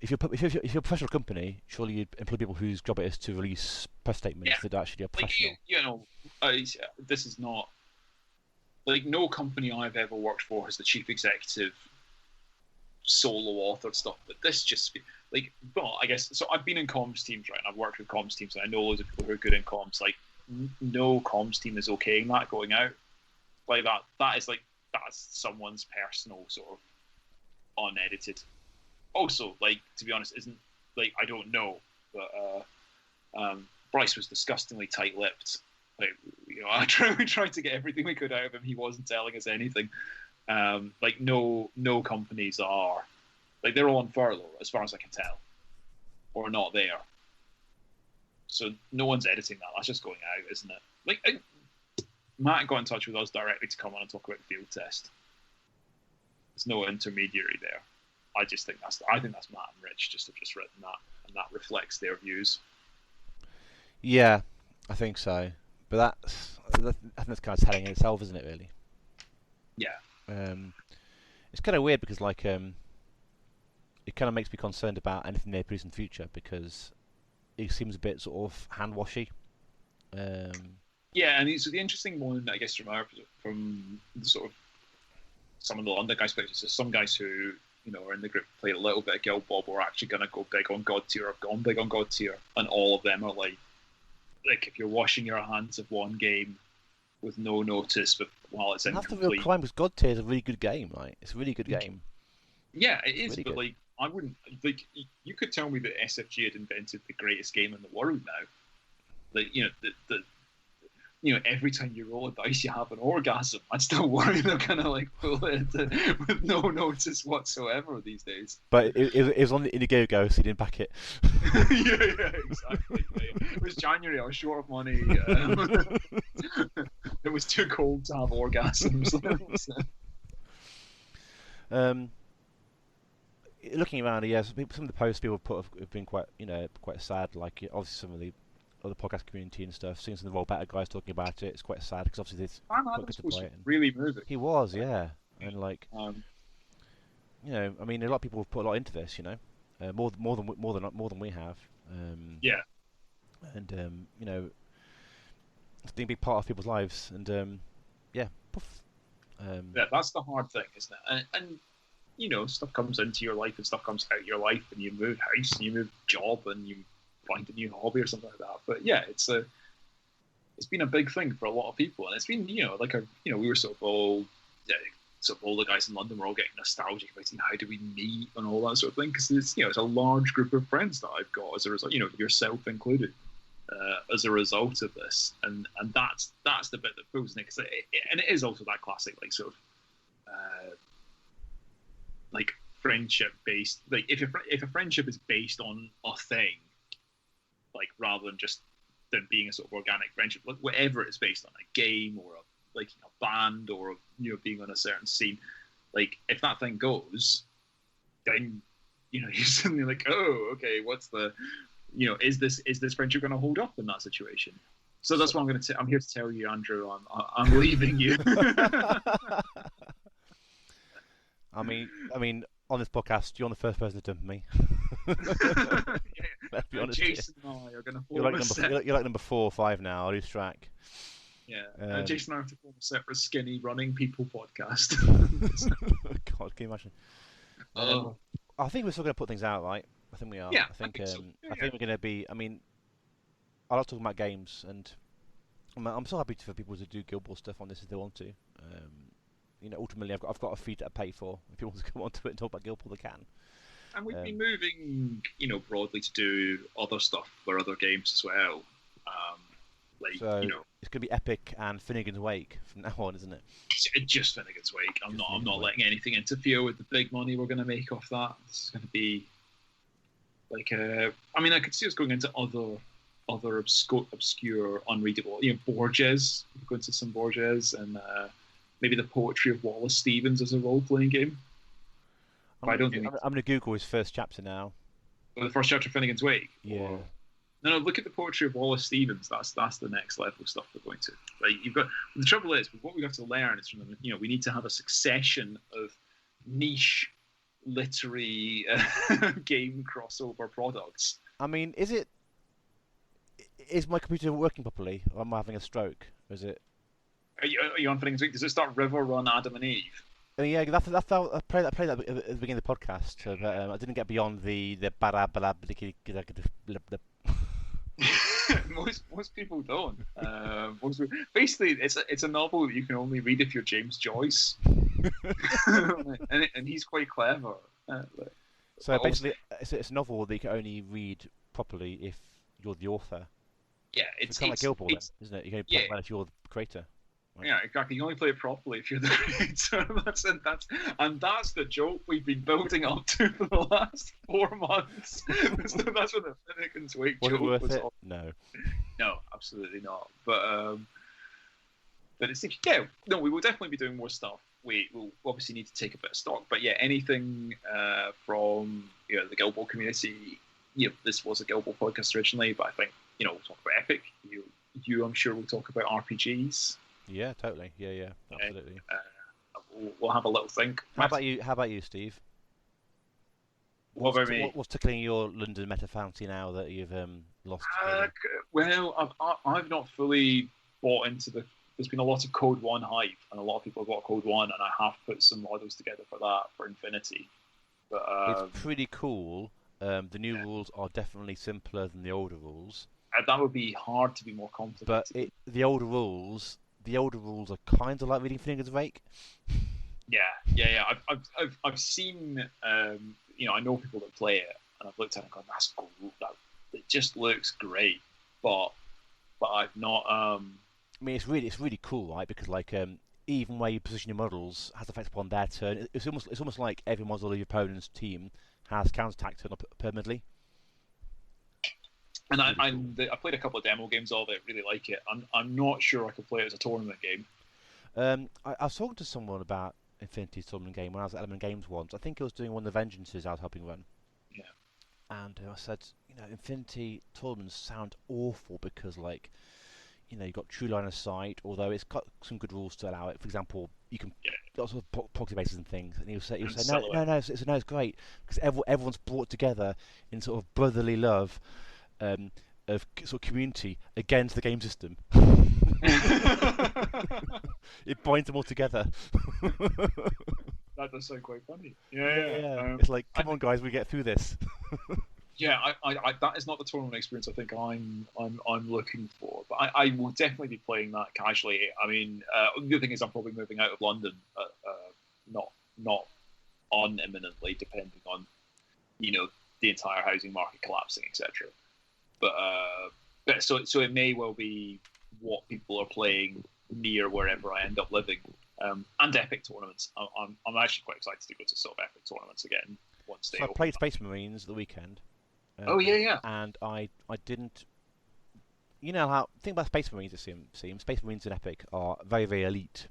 if you're a professional company, surely you'd employ people whose job it is to release press statements that actually are professional. This is not like no company I've ever worked for has the chief executive solo authored stuff, but this just like, well, I guess so. I've been in comms teams, right? And I've worked with comms teams, and I know loads of people who are good in comms. Like, no comms team is okaying that going out like that. That's someone's personal sort of unedited. Also, like, to be honest, isn't like, I don't know, but Bryce was disgustingly tight-lipped. Like, I tried to get everything we could out of him. He wasn't telling us anything. Like, no companies are, like, they're all on furlough as far as I can tell, or not there. So no one's editing that. That's just going out, isn't it? Like, Matt got in touch with us directly to come on and talk about the field test. There's no intermediary there. I think that's Matt and Rich just have just written that, and that reflects their views. Yeah, I think so. But I think that's kind of telling itself, isn't it? Really. Yeah. It's kind of weird because like it kind of makes me concerned about anything they produce in the future because it seems a bit sort of hand washy. Yeah, and so the interesting one, I guess, from the sort of some of the London guys' pictures, is some guys who are in the group, played a little bit of Guild Ball, but are actually going to go big on God Tier, or gone big on God Tier, and all of them are like if you're washing your hands of one game with no notice, but while it's incomplete. That's the real crime, because God Tier is a really good game, right? It's a really good game. Yeah, it is, really but good. like, I wouldn't, like, you could tell me that SFG had invented the greatest game in the world now. Like, every time you roll a dice, you have an orgasm. I'd still worry they're going to like pull it with no notice whatsoever these days. But it was on the Indiegogo, so you didn't back it. yeah, exactly. It was January. I was short of money. It was too cold to have orgasms. Looking around, yeah, some of the posts people have been quite sad. Like obviously some of the other podcast community and stuff, seeing some of the Roll Better guys talking about it, it's quite sad because obviously it's Sam quite Adams good to play was it. really moving. He was, yeah, and like, I mean, a lot of people have put a lot into this, more than we have. Yeah. And it's been a big part of people's lives, and yeah, poof. Yeah, that's the hard thing, isn't it? And stuff comes into your life and stuff comes out of your life, and you move house and you move job and you find a new hobby or something like that. But yeah, it's been a big thing for a lot of people, and it's been we were sort of all the guys in London were all getting nostalgic about how do we meet and all that sort of thing, because it's it's a large group of friends that I've got as a result, yourself included, as a result of this, and that's the bit that pulls me, and it is also that classic like sort of like friendship based, like if a friendship is based on a thing, like rather than just them being a sort of organic friendship, like whatever it's based on, a game or like a band or being on a certain scene. Like if that thing goes, then you're suddenly like, oh, okay, what's the is this friendship going to hold up in that situation? So that's what I'm going to. I'm here to tell you, Andrew. I'm leaving you. I mean, on this podcast, you're the first person to dump me. Let's be honest. Jason and I are going to form you're like number 4 or 5 now. I lose track. Yeah, Jason and I have to form a separate skinny running people podcast. God, can you imagine? I think we're still going to put things out, right? I think we are. Yeah, I think so. I think we're going to be. I mean, I love talking about games, and I'm so happy for people to do Guild Ball stuff on this if they want to. Ultimately, I've got a fee to pay for. If people want to come onto it and talk about Guild Ball, they can. And we've been moving, broadly to do other stuff for other games as well. It's going to be Epic and Finnegan's Wake from now on, isn't it? Just Finnegan's Wake. I'm not letting anything interfere with the big money we're going to make off that. This is going to be like I could see us going into other obscure, unreadable. Borges. We could go into some Borges and maybe the poetry of Wallace Stevens as a role-playing game. I'm going to Google his first chapter now. The first chapter of Finnegan's Wake? Yeah. No, look at the poetry of Wallace Stevens. That's the next level stuff we're going to. Right? The trouble is, what we have to learn is from we need to have a succession of niche literary game crossover products. I mean, is my computer working properly, or am I having a stroke? Or is it? Are you on Finnegan's Wake? Does it start River Run Adam and Eve? Yeah, that's how I played that at the beginning of the podcast. So, I didn't get beyond the most people don't. Basically, it's a novel that you can only read if you're James Joyce, and he's quite clever. So basically, it's a novel that you can only read properly if you're the author. Yeah, it's kind of like Guild Ball, then, isn't it? You can only play it if you're the creator. Right. Yeah, exactly. You only play it properly if you're the creator. That's the joke we've been building up to for the last 4 months. That's what the Finnegan's Wake joke was. Was it? All. No, absolutely not. But it's we will definitely be doing more stuff. We will obviously need to take a bit of stock, but yeah, anything from the Guild Ball community. This was a Guild Ball podcast originally, but I think we'll talk about Epic. You I'm sure we'll talk about RPGs. Yeah, totally. Yeah, absolutely. We'll have a little think. How about you, Steve? What about me? What's tickling your London meta fancy now that you've lost? Well, I've not fully bought into the. There's been a lot of Code 1 hype, and a lot of people have bought Code 1, and I have put some models together for that for Infinity. But it's pretty cool. The new rules are definitely simpler than the older rules. That would be hard to be more complicated. But the older rules are kind of like reading Finnegan's Wake. Yeah. I've seen. I know people that play it, and I've looked at it and gone, "That's cool. It just looks great." But I've not. I mean, it's really cool, right? Because even where you position your models has effect upon their turn. It's almost like every model of your opponent's team has counterattack turn up permanently. And I played a couple of demo games of it. Really like it. I'm not sure I could play it as a tournament game. I was talking to someone about Infinity's tournament game when I was at Element Games once. I think it was doing one of the Vengeances I was helping run. Yeah. And I said, Infinity tournaments sound awful because you've got true line of sight, although it's got some good rules to allow it. For example, you can lots of proxy bases and things. And he'll say no, it's great because everyone's brought together in sort of brotherly love. Of sort of community against the game system. It binds them all together. That does sound quite funny. Yeah. It's like, come on, guys, we get through this. Yeah, I that is not the tournament experience I think I'm looking for. But I will definitely be playing that casually. I mean, the other thing is I'm probably moving out of London, not imminently, depending on the entire housing market collapsing, etc. But so it may well be what people are playing near wherever I end up living, and Epic tournaments. I'm actually quite excited to go to sort of Epic tournaments again once they. So I played Space Marines the weekend. Yeah. And I didn't. you know how think about Space Marines. It seems Space Marines in Epic are very, very elite,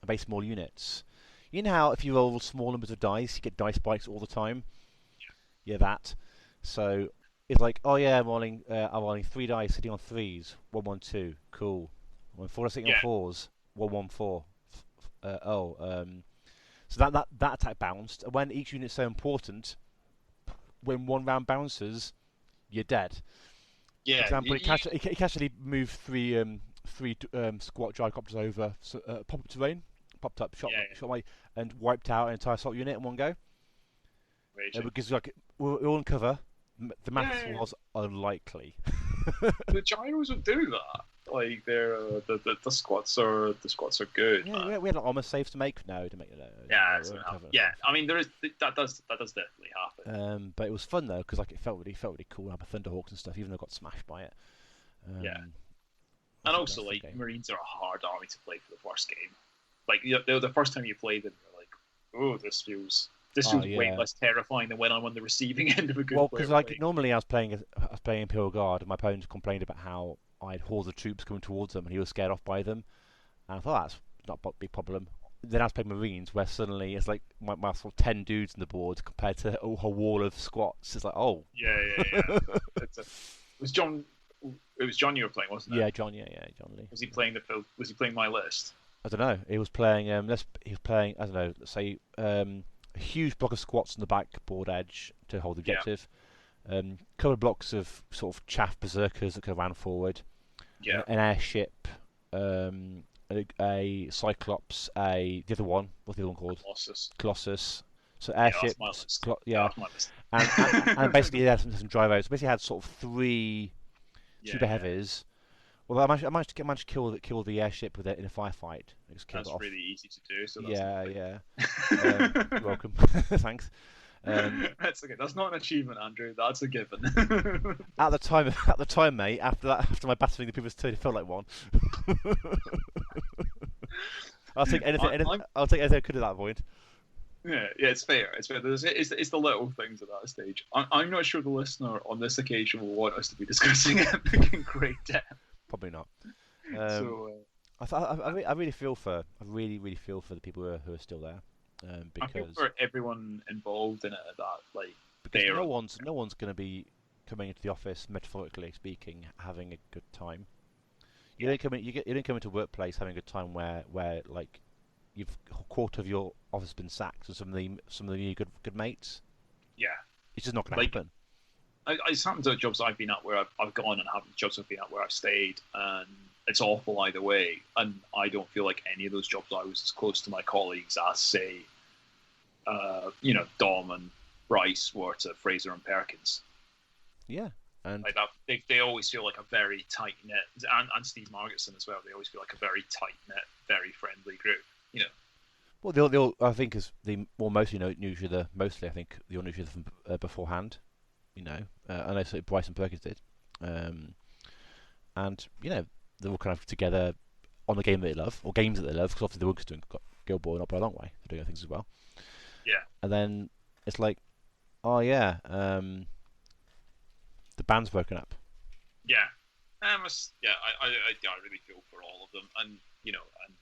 very small units. You know how if you roll small numbers of dice, you get dice spikes all the time. Yeah, that. So it's like, oh yeah, I'm rolling 3 dice sitting on 3s, 1, 1, 2, cool. When 4 are sitting on 4s, 1, 1, 4. So that attack bounced. And when each unit's so important, when one round bounces, you're dead. Yeah. For example, it can actually move three squat gyrocopters over, pop up terrain, popped up, shot and wiped out an entire assault unit in one go. Because like we're all in cover, the maths was unlikely. The gyros would do that. Like the squats are good. Yeah, we had armor saves to make. No, to make it. Yeah. I mean, that does definitely happen. But it was fun though because like it felt really cool to have a Thunderhawks and stuff, even though I got smashed by it. And also like Marines are a hard army to play for the first game. Like the first time you play them, you're like, oh, this feels way less terrifying than when I'm on the receiving end of a good. Well, because like normally I was playing Imperial Guard, and my opponent complained about how I'd hordes of troops coming towards them, and he was scared off by them. And I thought that's not a big problem. Then I was playing Marines, where suddenly it's like my sort of 10 dudes on the board compared to a wall of squats. It's like, oh. Yeah. It was John you were playing, wasn't it? Yeah, John. Yeah, John Lee. Was he playing my list? I don't know. He was playing. I don't know. Let's say a huge block of squats on the back board edge to hold the objective. Couple of blocks of sort of chaff berserkers that could have ran forward. Yeah. An airship. A Cyclops. The other one. What's the other one called? Colossus. So airships. And basically some drive outs. So basically had sort of 3 super heavies. Well, I managed to kill the airship with it in a firefight. That's really easy to do. So yeah. You're welcome. Thanks. That's okay. That's not an achievement, Andrew. That's a given. At the time, mate. After my battering the previous turn, it felt like one. I'll take anything. I'll take anything I could at that point. Yeah, it's fair. It's fair. It's the little things at that stage. I'm not sure the listener on this occasion will want us to be discussing it in great depth. Probably not. I really feel for the people who are still there. Because I feel for everyone involved in it at that, like, because no one's going to be coming into the office, metaphorically speaking, having a good time. You don't come into a workplace having a good time where like a quarter of your office has been sacked and some of the good mates. Yeah, it's just not going to happen. It's happened to jobs I've been at where I've gone, and happened to jobs I've been at where I've stayed, and it's awful either way. And I don't feel like any of those jobs I was as close to my colleagues as, say, Dom and Bryce were to Fraser and Perkins. Yeah, and like that, they always feel like a very tight knit, and Steve Margetson as well. They always feel like a very tight knit, very friendly group. You know. Well, they all I think is mostly knew each other. Mostly, I think they all knew each other from beforehand. You know, I know Bryce and Perkins did, and they're all kind of together on the game that they love, or games that they love, because obviously the Wookers doing Guild Ball not by a long way. They're doing other things as well. Yeah. And then it's like, oh yeah, the band's broken up. Yeah. I really feel for all of them, and and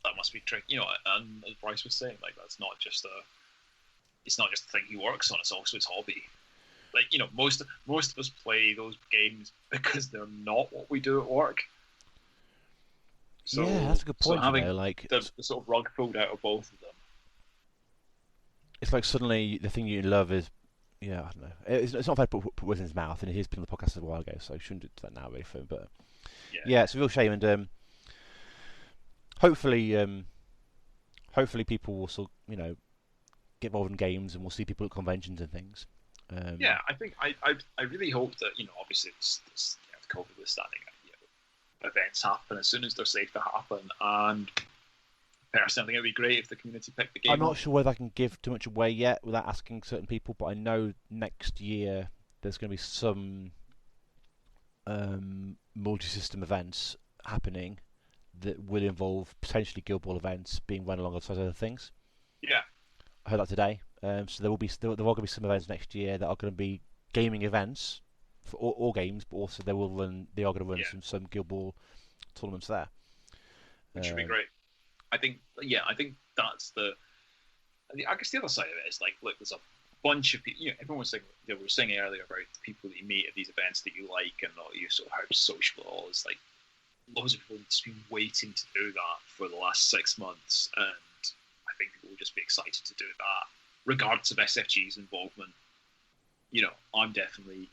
that must be tricky. And as Bryce was saying, like it's not just a thing he works on; it's also his hobby. Like most of us play those games because they're not what we do at work. So, yeah, that's a good point. So having the sort of rug pulled out of both of them. It's like suddenly the thing you love is, I don't know. It's not fair to put words in his mouth, and he's been on the podcast a while ago, so I shouldn't do that now, really, for him. But yeah, it's a real shame, and hopefully people will sort get involved in games, and we'll see people at conventions and things. I think I really hope that obviously this COVID is standing events happen as soon as they're safe to happen, and personally I think it'd be great if the community picked the game. I'm not sure whether I can give too much away yet without asking certain people, but I know next year there's going to be some multi-system events happening that will involve potentially Guild Ball events being run alongside other things. Yeah, I heard that today. So there are going to be some events next year that are going to be gaming events for all games, but also they are going to run Yeah. some Guild Ball tournaments there, which would be great. I think that's I guess the other side of it is like, look, there's a bunch of people. Everyone was saying, we were saying earlier about the people that you meet at these events that you like, and all you sort of how sociable. It's like loads of people have just been waiting to do that for the last 6 months, and I think people will just be excited to do that, regardless of SFG's involvement. I'm definitely,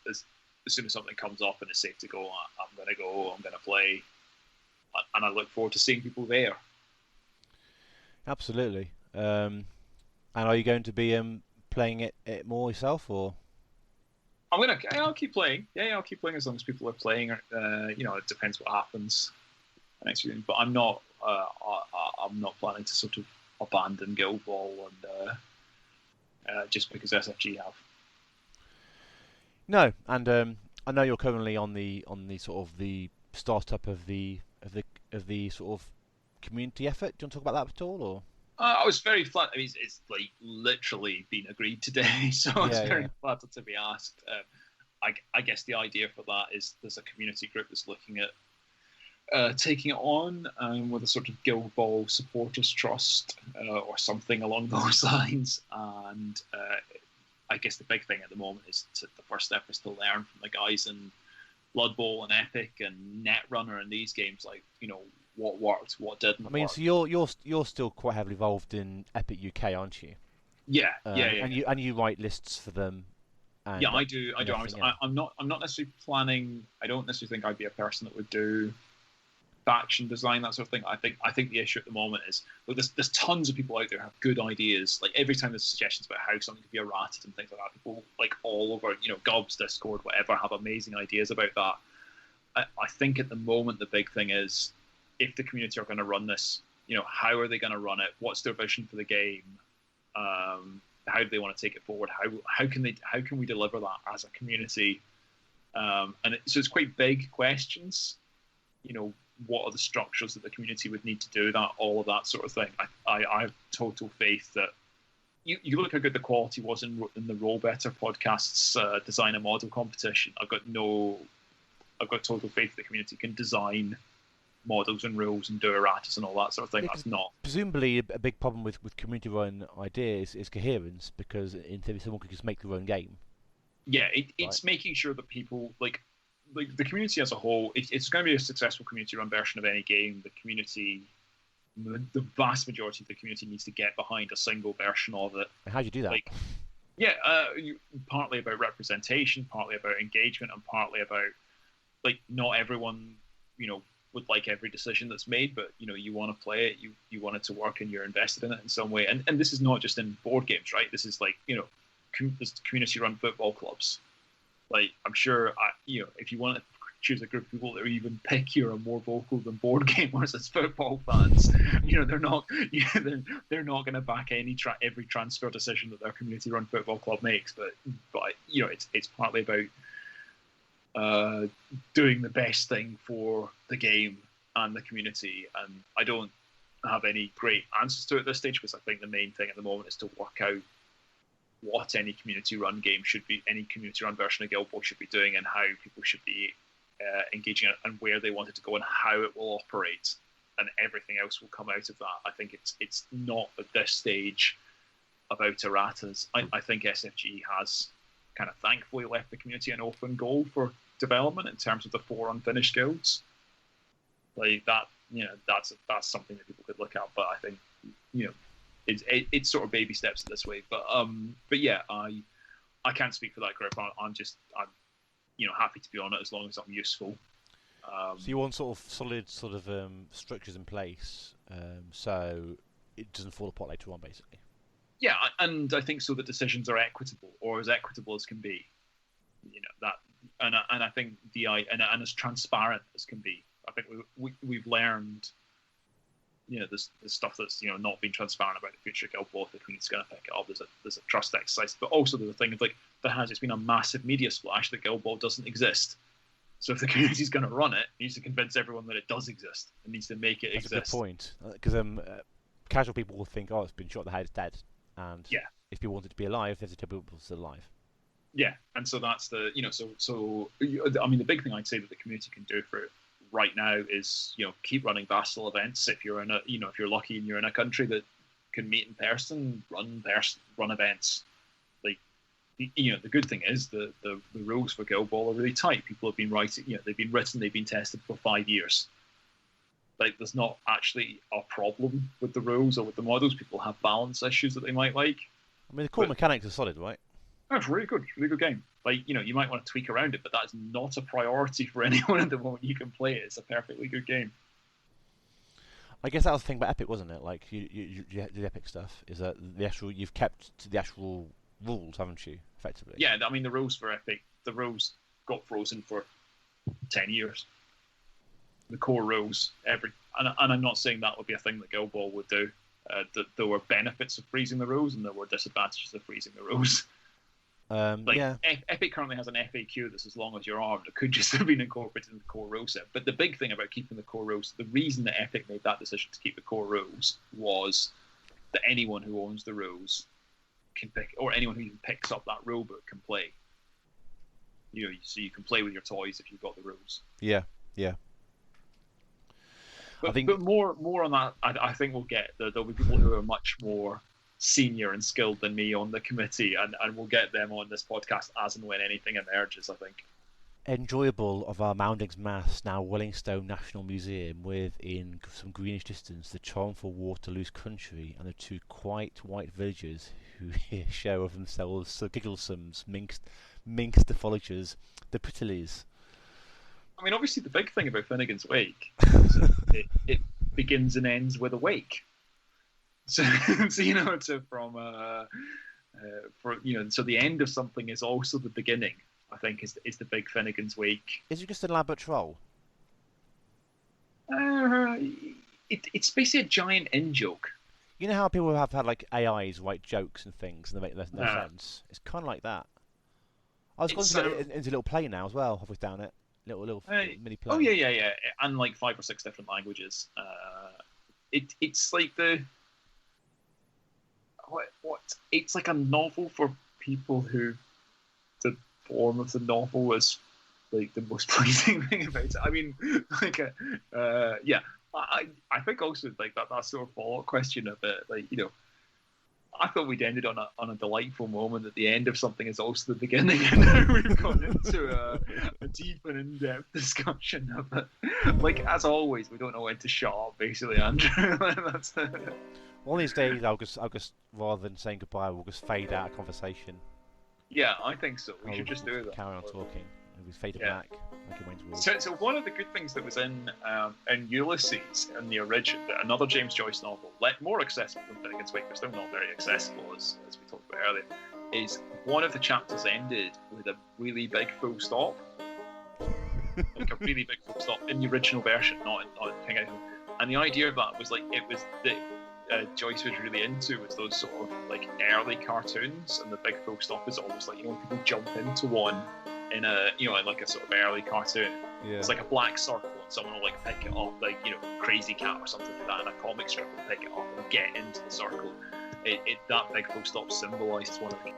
as soon as something comes up and it's safe to go, I'm going to go. I'm going to play, and I look forward to seeing people there. Absolutely. And are you going to be playing it more yourself, or? I'll keep playing. Yeah, I'll keep playing as long as people are playing. It depends what happens next week. But I'm not planning to sort of abandon Guild Ball and just because SFG have. No, and I know you're currently on the sort of the startup of the sort of community effort. Do you want to talk about that at all, or? I was very flattered. I mean, it's like literally been agreed today, so I was very flattered to be asked. I guess the idea for that is there's a community group that's looking at taking it on with a sort of Guild Ball supporters trust or something along those lines. And I guess the big thing at the moment is the first step is to learn from the guys in Blood Bowl and Epic and Netrunner and these games, like what worked, what didn't. I mean, work. so you're still quite heavily involved in Epic UK, aren't you? Yeah. And you write lists for them. Yeah, I do. I'm not necessarily planning. I don't necessarily think I'd be a person that would do faction design, that sort of thing. I think the issue at the moment is, look, there's tons of people out there who have good ideas. Like every time there's suggestions about how something could be errated and things like that, people like all over, Gobs, Discord, whatever, have amazing ideas about that. I think at the moment the big thing is, if the community are going to run this, how are they going to run it? What's their vision for the game? How do they want to take it forward? How can we deliver that as a community? So it's quite big questions. What are the structures that the community would need to do that? All of that sort of thing. I have total faith that you look how good the quality was in the Roll Better podcast's design a model competition. I've got total faith that the community can design models and rules and do erratas and all that sort of thing. That's not presumably a big problem with community run ideas is coherence, because in theory someone could just make their own game. Yeah, it's making sure that people like the community as a whole. It's going to be a successful community run version of any game. The vast majority of the community needs to get behind a single version of it. And how do you do that? Partly about representation, partly about engagement, and partly about not everyone would like every decision that's made, but you want to play it, you want it to work, and you're invested in it in some way. And this is not just in board games, right? This is there's community run football clubs. I'm sure if you want to choose a group of people that even pickier and more vocal than board gamers as football fans, they're not going to back every transfer decision that their community run football club makes. But it's partly about doing the best thing for the game and the community. And I don't have any great answers to it at this stage, because I think the main thing at the moment is to work out what any community run game should be, any community run version of Guild Ball should be doing, and how people should be engaging in it, and where they want it to go, and how it will operate, and everything else will come out of that. I think it's not at this stage about erratas. I think SFG has kind of thankfully left the community an open goal for development in terms of the 4 unfinished guilds. That's something that people could look at, but I think it's sort of baby steps this way. But yeah, I can't speak for that group. I'm happy to be on it as long as I'm useful. So you want sort of solid structures in place, so it doesn't fall apart later on, basically. Yeah, and I think so that decisions are equitable, or as equitable as can be. And I think and as transparent as can be. I think we've learned, there's stuff that's not being transparent about the future of Guild Ball. The community's going to pick it up. There's a trust exercise, but also there's a thing of it's been a massive media splash that Guild Ball doesn't exist. So if the community's going to run it, it needs to convince everyone that it does exist. It needs to make it exist. That's a good point, because casual people will think, it's been shot in the head, it's dead, and if people want it to be alive, there's a tell people it's still alive. Yeah, and so that's the I mean the big thing I'd say that the community can do for it right now is keep running Vassal events. If you're in a if you're lucky and you're in a country that can meet in person, run events. Like the good thing is the rules for Guild Ball are really tight. People have been writing, they've been written, they've been tested for 5 years. Like there's not actually a problem with the rules or with the models. People have balance issues that they might like. I mean, the core mechanics are solid, right? That's really good game. Like, you might want to tweak around it, but that's not a priority for anyone at the moment. You can play it. It's a perfectly good game. I guess that was the thing about Epic, wasn't it? Like, you the Epic stuff is that you've kept to the actual rules, haven't you? Effectively. Yeah, I mean, the rules for Epic, the rules got frozen for 10 years. The core rules, and I'm not saying that would be a thing that Guild Ball would do. That there were benefits of freezing the rules and there were disadvantages of freezing the rules. Epic currently has an FAQ that's as long as your arm. It could just have been incorporated in the core rule set. But the big thing about keeping the core rules, the reason that Epic made that decision to keep the core rules was that anyone who owns the rules can pick, or anyone who even picks up that rule book can play. So you can play with your toys if you've got the rules. Yeah. But more on that, I think we'll get there'll be people who are much more senior and skilled than me on the committee, and we'll get them on this podcast as and when anything emerges, I think. Enjoyable of our Moundings Mass, now Wellingstone National Museum, with in some greenish distance the charmful Waterloose country and the two quite white villagers who here show of themselves the Gigglesomes, minx the Folligers, the Prettilies. I mean, obviously the big thing about Finnegan's Wake is it begins and ends with a wake. So the end of something is also the beginning. I think is the big Finnegan's Wake. Is it just an elaborate troll? It's basically a giant in-joke. You know how people have had like AIs write jokes and things and they make no sense? It's kind of like that. I was going into a little play now as well, halfway down it. Little mini play. Oh yeah, and like 5 or 6 different languages. It's like it's like a novel for people who the form of the novel was like the most pleasing thing about it. I mean, I think also like that sort of follow-up question of it, like I thought we'd ended on a delightful moment at the end of something is also the beginning, and now we've gone into a deep and in-depth discussion of it. Like, as always, we don't know when to shut up, basically, Andrew. That's one of these days, I'll just rather than saying goodbye, we'll just fade out a conversation. Yeah, I think so. We should just do that. Carry on talking. And we fade it back. So one of the good things that was in Ulysses, in the original, another James Joyce novel, more accessible than Finnegan's Wake, but still not very accessible, as we talked about earlier, is one of the chapters ended with a really big full stop. Like a really big full stop in the original version, not in King. And the idea of that was like, it was that Joyce was really into was those sort of like early cartoons, and the big full stop is almost like, when people jump into one in a in like a sort of early cartoon. Yeah. It's like a black circle and someone will like pick it up, like Crazy Cat or something like that, and a comic strip will pick it up and get into the circle. That big full stop symbolises one of the